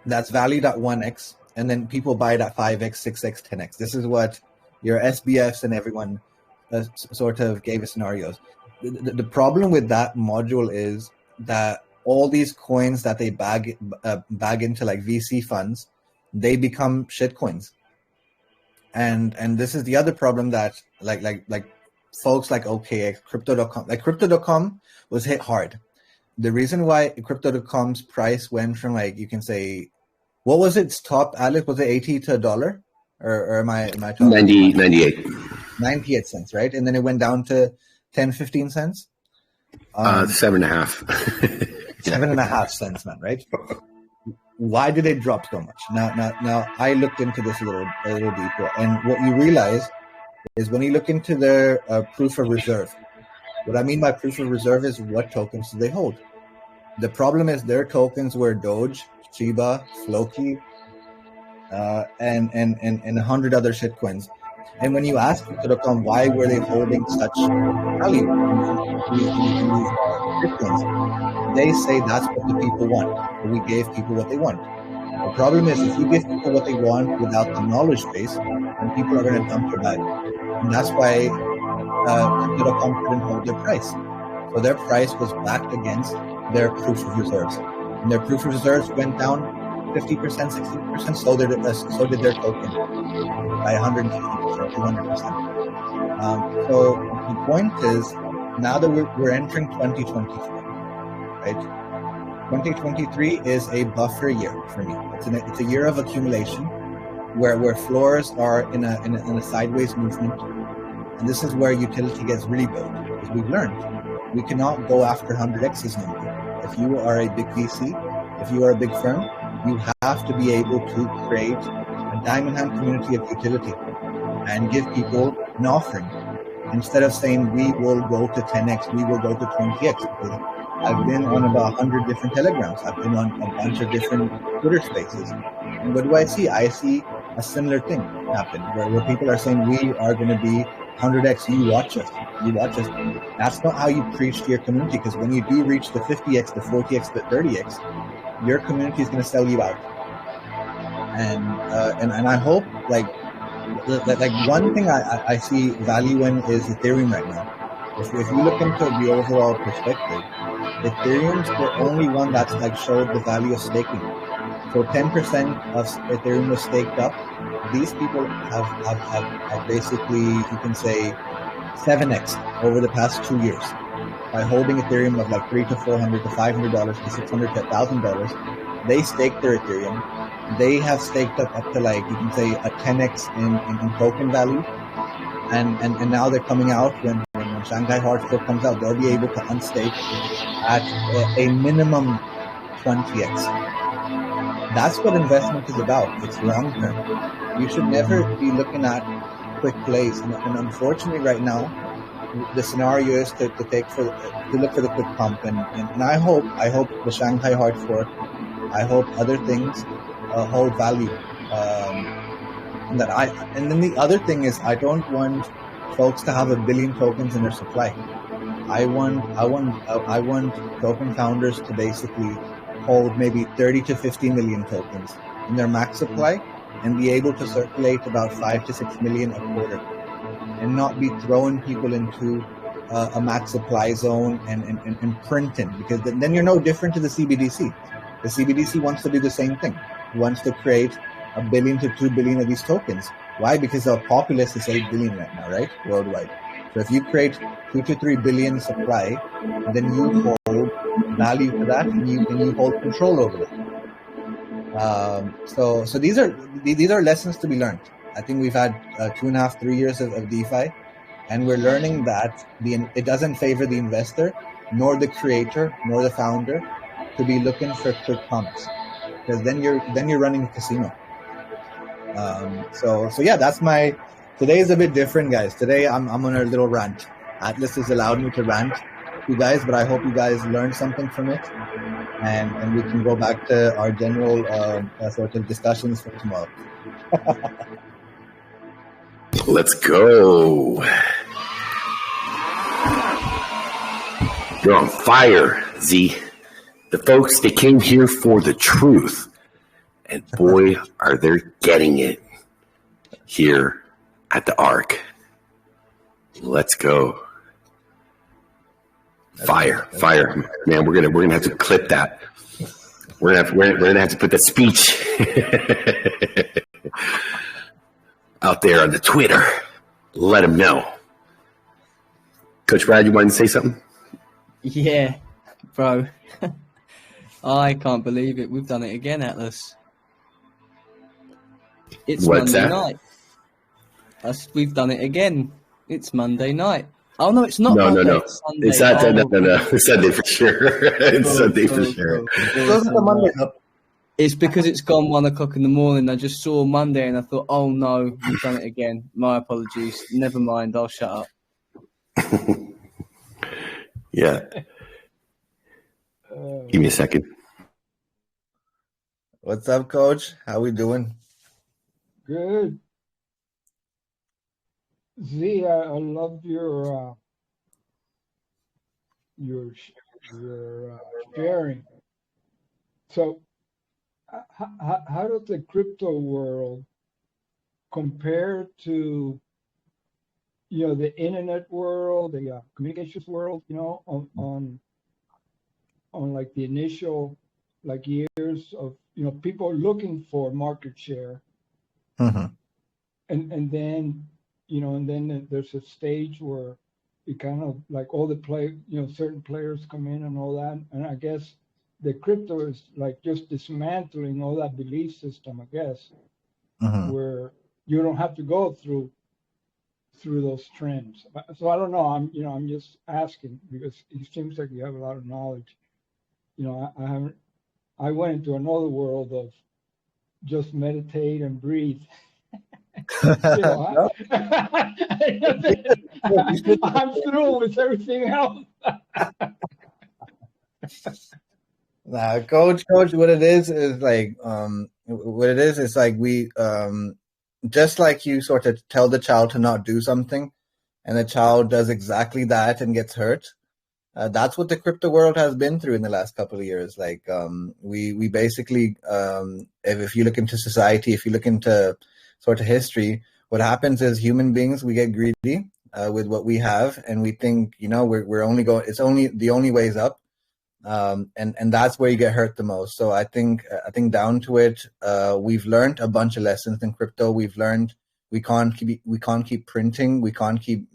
that's valued at 1x, and then people buy it at 5x, 6x, 10x. This is what your SBFs and everyone sort of gave us scenarios. The problem with that module is that all these coins that they bag into like VC funds, they become shit coins. And this is the other problem that like folks like OKX, Crypto.com was hit hard. The reason why Crypto.com's price went from like, you can say, what was its top, Alex? Was it 80 to $1? Or am I talking 98. 98 cents, right? And then it went down to 10, 15 cents? 7.5. 7.5 cents, man, right? Why did it drop so much? Now, I looked into this a little deeper, and what you realize is when you look into their proof of reserve, what I mean by proof of reserve is what tokens do they hold. The problem is their tokens were Doge, Shiba, Floki, and 100 other shitcoins. And when you ask Crypto.com why were they holding such value in these shitcoins, they say that's what the people want. We gave people what they want. The problem is if you give people what they want without the knowledge base, then people are going to dump your bag. And that's why Crypto.com couldn't hold their price. So their price was backed against their proof of reserves. And their proof of reserves went down 50%, 60%, so did their token by 150%, 200%. So the point is, now that we're entering 2023, right? 2023 is a buffer year for me. It's a year of accumulation where floors are in a sideways movement. And this is where utility gets really built, because we've learned we cannot go after 100x's no more. If you are a big VC, if you are a big firm, you have to be able to create a diamond hand community of utility and give people an offering instead of saying we will go to 10x, we will go to 20x. Because I've been on about 100 different telegrams. I've been on a bunch of different Twitter spaces. And what do I see? I see a similar thing happen where people are saying we are going to be 100x, you watch us. That's not how you preach to your community, because when you do reach the 50x, the 40x, the 30x, your community is going to sell you out. And I hope like one thing I see value in is Ethereum right now. If you look into the overall perspective, Ethereum's the only one that's like showed the value of staking. So 10% of Ethereum was staked up. These people have basically, you can say, 7x over the past 2 years by holding Ethereum of like $300 to $400 to $500 to $600 to $1,000. They staked their Ethereum. They have staked up to like, you can say, a 10x in token value. And now they're coming out when Shanghai Hard Fork comes out, they'll be able to unstake at a minimum 20x. That's what investment is about. It's long term. You should never be looking at quick plays. And unfortunately, right now, the scenario is to look for the quick pump. And I hope the Shanghai Hard Fork, I hope other things hold value. And then the other thing is, I don't want folks to have 1 billion tokens in their supply. I want token founders to basically hold maybe 30 to 50 million tokens in their max supply and be able to circulate about 5 to 6 million a quarter, and not be throwing people into a max supply zone and printing, because then you're no different to the CBDC. The CBDC wants to do the same thing. It wants to create 1 billion to 2 billion of these tokens. Why? Because our populace is 8 billion right now, right? Worldwide. So if you create 2 to 3 billion supply, then you hold value to that, and you hold control over that. So these are lessons to be learned. I think we've had 2.5, 3 years of DeFi, and we're learning that it doesn't favor the investor, nor the creator, nor the founder, to be looking for quick pumps, because then you're running a casino. So yeah, that's today is a bit different, guys. Today I'm on a little rant. Atlas has allowed me to rant, you guys, but I hope you guys learned something from it, and we can go back to our general sort of discussions for tomorrow. Let's go. You're on fire, Z. The folks, they came here for the truth. And boy, are they getting it here at the ARK. Let's go. Fire. Man, we're gonna have to clip that. We're gonna have to put that speech out there on the Twitter. Let them know. Coach Brad, you wanted to say something? Yeah, bro. I can't believe it. We've done it again, Atlas. It's What's Monday that? night. We've done it again. It's Monday night. Oh no, it's not. No. Monday. No. It's Sunday. It's Saturday. No. It's Sunday for sure. It's Sunday for sure. It's because it's gone 1 o'clock in the morning. I just saw Monday and I thought, oh no, we've done it again. My apologies. Never mind. I'll shut up. Yeah. Give me a second. What's up, Coach? How we doing? Good. Z, I love your sharing. So, how does the crypto world compare to, the internet world, the communications world? On like the initial years of people looking for market share, Mm-hmm. and then there's a stage where it kind of like all the certain players come in and all that, and I guess the crypto is like just dismantling all that belief system, I guess, Mm-hmm. where you don't have to go through those trends. So I don't know. I'm just asking because it seems like you have a lot of knowledge. I went into another world of just meditate and breathe. I'm through with everything else. Nah, coach, what it is like, we, just like you sort of tell the child to not do something and the child does exactly that and gets hurt. That's what the crypto world has been through in the last couple of years. Like, we basically, if you look into society, if you look into sort of history, what happens is human beings, we get greedy with what we have, and we think, we're only going, it's only the only way is up. And that's where you get hurt the most. So I think down to it, we've learned a bunch of lessons in crypto. We've learned we can't keep printing. We can't keep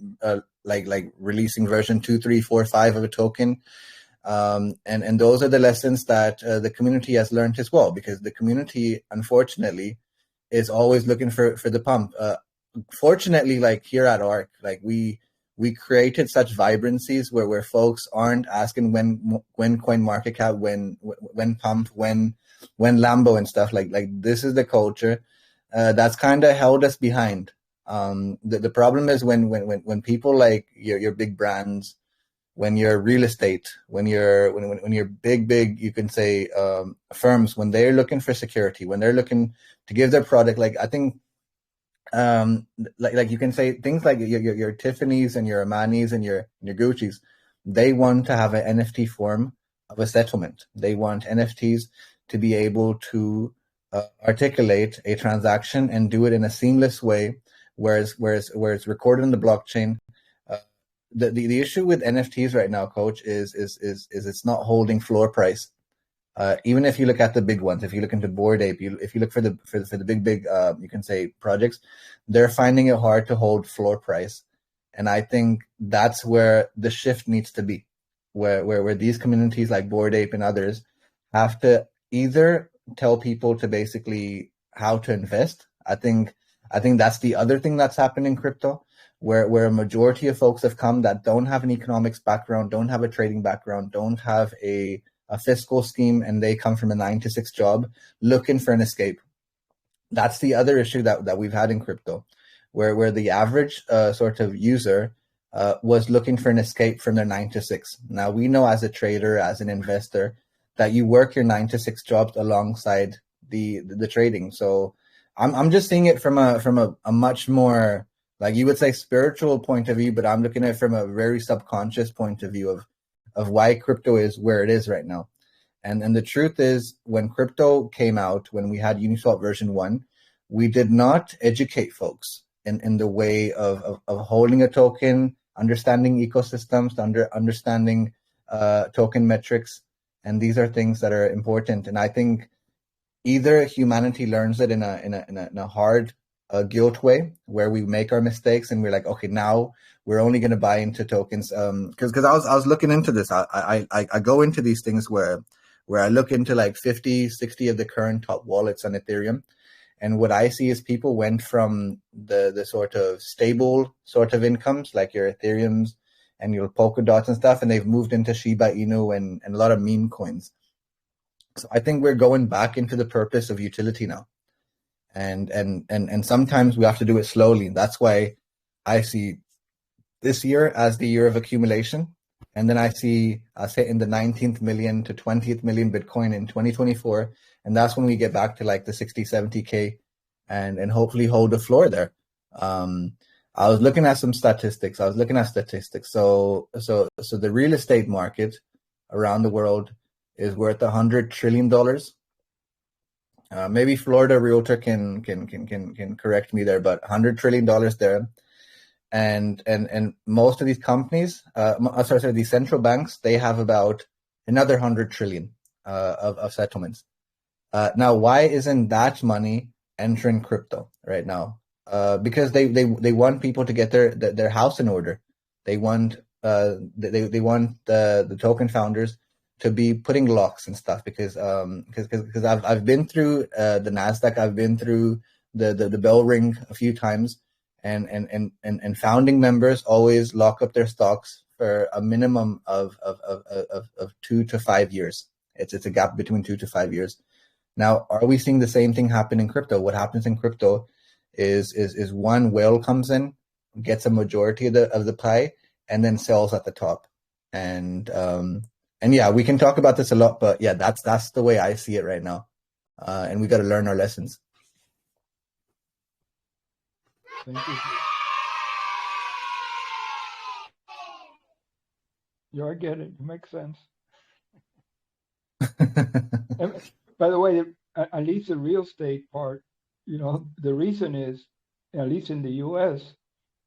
like releasing version 2, 3, 4, 5 of a token. And those are the lessons that the community has learned as well, because the community, unfortunately, is always looking for the pump. Fortunately, like here at ARK, like we created such vibrancies where folks aren't asking when CoinMarketCap, when pump, when Lambo and stuff. Like this is the culture that's kind of held us behind. The problem is when people like your big brands, when you're real estate, when you're big, you can say firms, when they're looking for security, when they're looking to give their product, like I think, like you can say things like your Tiffany's and your Armani's and your Gucci's, they want to have an NFT form of a settlement. They want NFTs to be able to articulate a transaction and do it in a seamless way, where it's recorded in the blockchain. The issue with NFTs right now, Coach, is it's not holding floor price. Even if you look at the big ones, if you look into Bored Ape, if you look for the big you can say projects, they're finding it hard to hold floor price. And I think that's where the shift needs to be, where these communities like Bored Ape and others have to either tell people to basically how to invest. I think that's the other thing that's happened in crypto, where a majority of folks have come that don't have an economics background, don't have a trading background, don't have a fiscal scheme, and they come from a 9-to-6 job looking for an escape. That's the other issue that we've had in crypto, where the average sort of user was looking for an escape from their 9-to-6. Now we know as a trader, as an investor, that you work your 9-to-6 jobs alongside the trading. So I'm just seeing it from a much more, like you would say, spiritual point of view, but I'm looking at it from a very subconscious point of view of why crypto is where it is right now. And the truth is, when crypto came out, when we had Uniswap version 1, we did not educate folks in the way of holding a token, understanding ecosystems, understanding token metrics. And these are things that are important. And I think either humanity learns it in a hard guilt way, where we make our mistakes and we're like, okay, now we're only going to buy into tokens. Because I was looking into this. I go into these things where I look into like 50, 60 of the current top wallets on Ethereum. And what I see is people went from the sort of stable sort of incomes, like your Ethereums and your Polkadots and stuff, and they've moved into Shiba Inu and a lot of meme coins. So I think we're going back into the purpose of utility now. And sometimes we have to do it slowly. That's why I see this year as the year of accumulation. And then I see us hitting the 19th million to 20th million Bitcoin in 2024. And that's when we get back to like the 60, 70K and hopefully hold the floor there. I was looking at some statistics. So the real estate market around the world is worth $100 trillion. Maybe Florida Realtor can correct me there, but $100 trillion there. And most of these companies, these central banks, they have about another 100 trillion of settlements. Now, why isn't that money entering crypto right now? Because they want people to get their house in order. They want the token founders to be putting locks and stuff, because I've been through the Nasdaq, I've been through the bell ring a few times, and founding members always lock up their stocks for a minimum of 2 to 5 years. It's a gap between 2 to 5 years. Now, are we seeing the same thing happen in crypto? What happens in crypto is one whale comes in, gets a majority of the pie, and then sells at the top. And yeah, we can talk about this a lot, but yeah, that's the way I see it right now. And we got to learn our lessons. Thank you. Yeah, I get it. It makes sense. And by the way, at least the real estate part, the reason is, at least in the U.S.,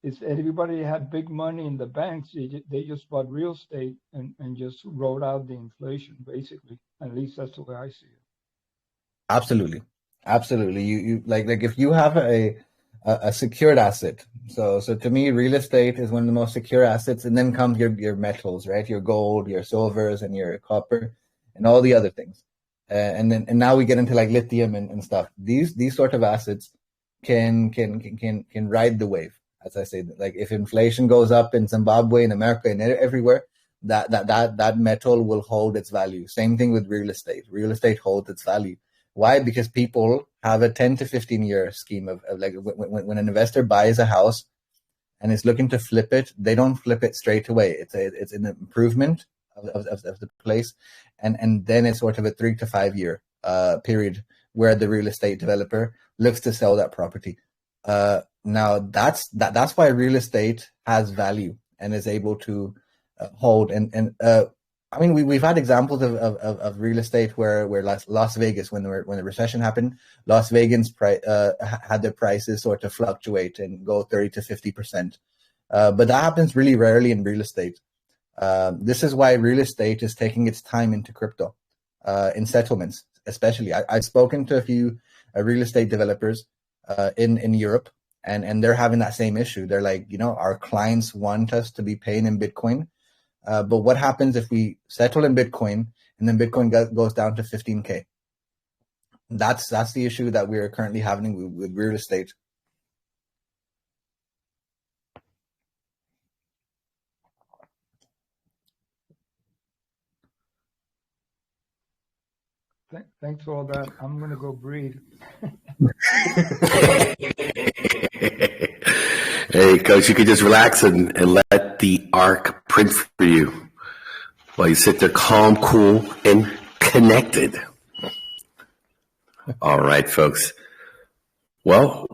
is everybody had big money in the banks. They just bought real estate and just rode out the inflation, basically. At least that's the way I see it. Absolutely. You like if you have a secured asset. So to me, real estate is one of the most secure assets, and then comes your metals, right? Your gold, your silvers, and your copper, and all the other things. And now we get into like lithium and stuff. These sort of assets can ride the wave. As I say, like if inflation goes up in Zimbabwe, in America, and everywhere, that metal will hold its value. Same thing with real estate. Real estate holds its value. Why? Because people have a 10 to 15 year scheme of like when an investor buys a house and is looking to flip it, they don't flip it straight away. It's an improvement of the place, and then it's sort of a 3 to 5 year period where the real estate developer looks to sell that property. Now that's why real estate has value and is able to hold. And I mean, we've had examples of real estate where Las Vegas, when the recession happened, Las Vegas had their prices sort of fluctuate and go 30 to 50%. But that happens really rarely in real estate. This is why real estate is taking its time into crypto, in settlements, especially. I've spoken to a few real estate developers in Europe, and they're having that same issue. They're like, our clients want us to be paying in Bitcoin. But what happens if we settle in Bitcoin and then Bitcoin goes down to 15K? That's the issue that we're currently having with real estate. Thanks for all that. I'm going to go breathe. Hey, Coach, you could just relax and let the ARK print for you while you sit there calm, cool, and connected. All right, folks. Well,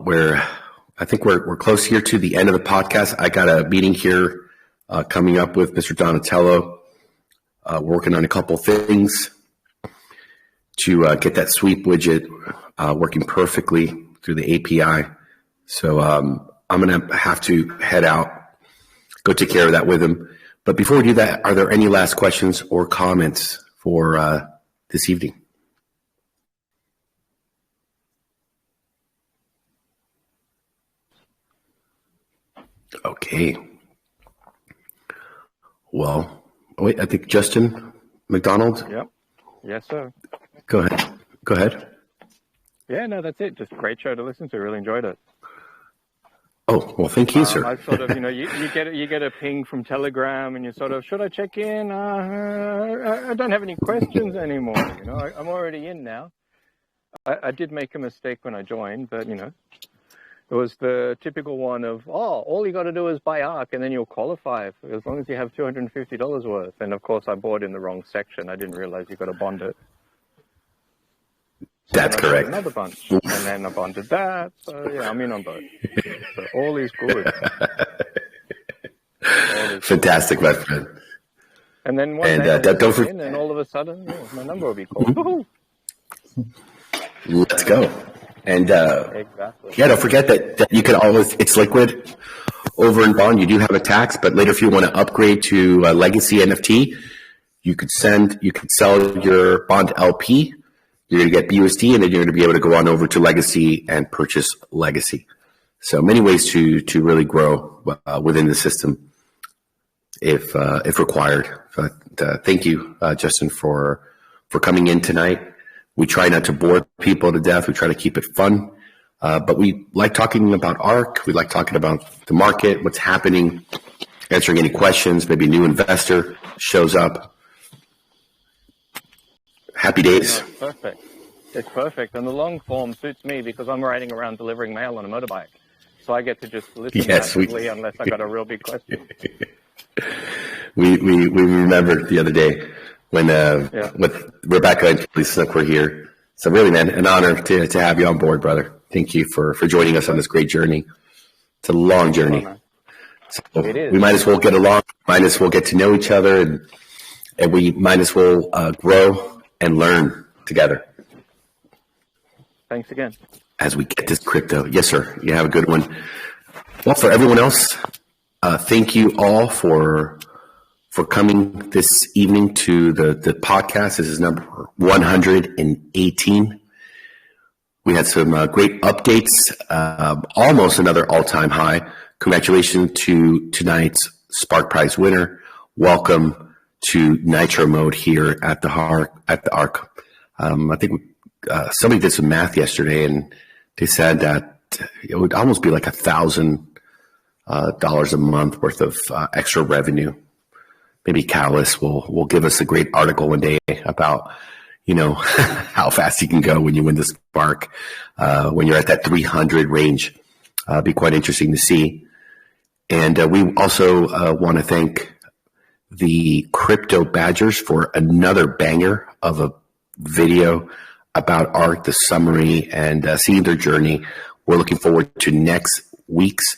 I think we're close here to the end of the podcast. I got a meeting here coming up with Mr. Donatello, working on a couple things to get that sweep widget working perfectly through the API. So I'm going to have to head out, go take care of that with him. But before we do that, are there any last questions or comments for this evening? Okay. Well, wait, I think Justin McDonald. Yep. Yes, sir. Go ahead. Yeah, no, that's it. Just a great show to listen to. Really enjoyed it. Oh, well, thank you, sir. I sort of, you get a ping from Telegram, and you sort of, should I check in? I don't have any questions anymore. I'm already in now. I did make a mistake when I joined, but it was the typical one of, all you got to do is buy ARK, and then you'll qualify as long as you have $250 worth. And of course, I bought in the wrong section. I didn't realize you got to bond it. So that's correct. Another bunch, and then I bonded that. So yeah, I'm in on both. So all is good. Fantastic, my friend. And then one day don't forget, and all of a sudden, my number will be called. Let's go. And exactly. Yeah, don't forget that you can always, it's liquid over in bond. You do have a tax, but later if you want to upgrade to legacy NFT, you could sell your bond LP. You're going to get BUSD, and then you're going to be able to go on over to legacy and purchase legacy. So many ways to really grow within the system if required. But thank you, Justin, for coming in tonight. We try not to bore people to death. We try to keep it fun. But we like talking about ARK. We like talking about the market, what's happening, answering any questions. Maybe a new investor shows up. Happy days. Perfect. It's perfect. And the long form suits me because I'm riding around delivering mail on a motorbike. So I get to just listen passively unless I got a real big question. We remembered the other day when with Rebecca and Julie Snook were here. So really, man, an honor to have you on board, brother. Thank you for joining us on this great journey. It's a long journey. So It is. we might as well get along, might as well get to know each other, and we might as well grow and learn together. Thanks again. As we get this crypto. Yes, sir. You have a good one. Well, for everyone else, thank you all for coming this evening to the podcast. This is number 118. We had some great updates, almost another all-time high. Congratulations to tonight's Spark Prize winner. Welcome to Nitro Mode here at the ARK. I think somebody did some math yesterday, and they said that it would almost be like $1,000 a month worth of extra revenue. Maybe Callus will give us a great article one day about, how fast you can go when you win the Spark, when you're at that 300 range. Be quite interesting to see. And we also want to thank the Crypto Badgers for another banger of a video about ARK, the summary, and seeing their journey. We're looking forward to next week's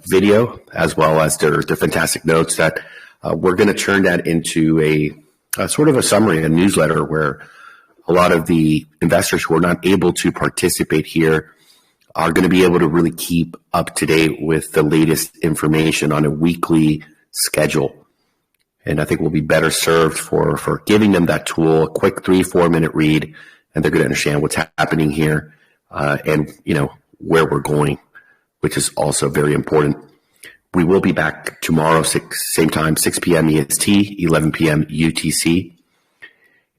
video, as well as their fantastic notes that we're going to turn that into a sort of a summary, a newsletter where a lot of the investors who are not able to participate here are going to be able to really keep up to date with the latest information on a weekly schedule. And I think we'll be better served for giving them that tool, a quick 3-4 minute read, and they're going to understand what's happening here and where we're going, which is also very important. We will be back tomorrow, same time, 6 p.m. EST, 11 p.m. UTC.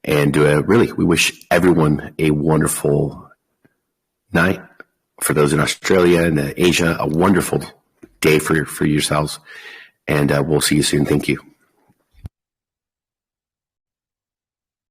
And really, we wish everyone a wonderful night. For those in Australia and Asia, a wonderful day for yourselves. And we'll see you soon. Thank you.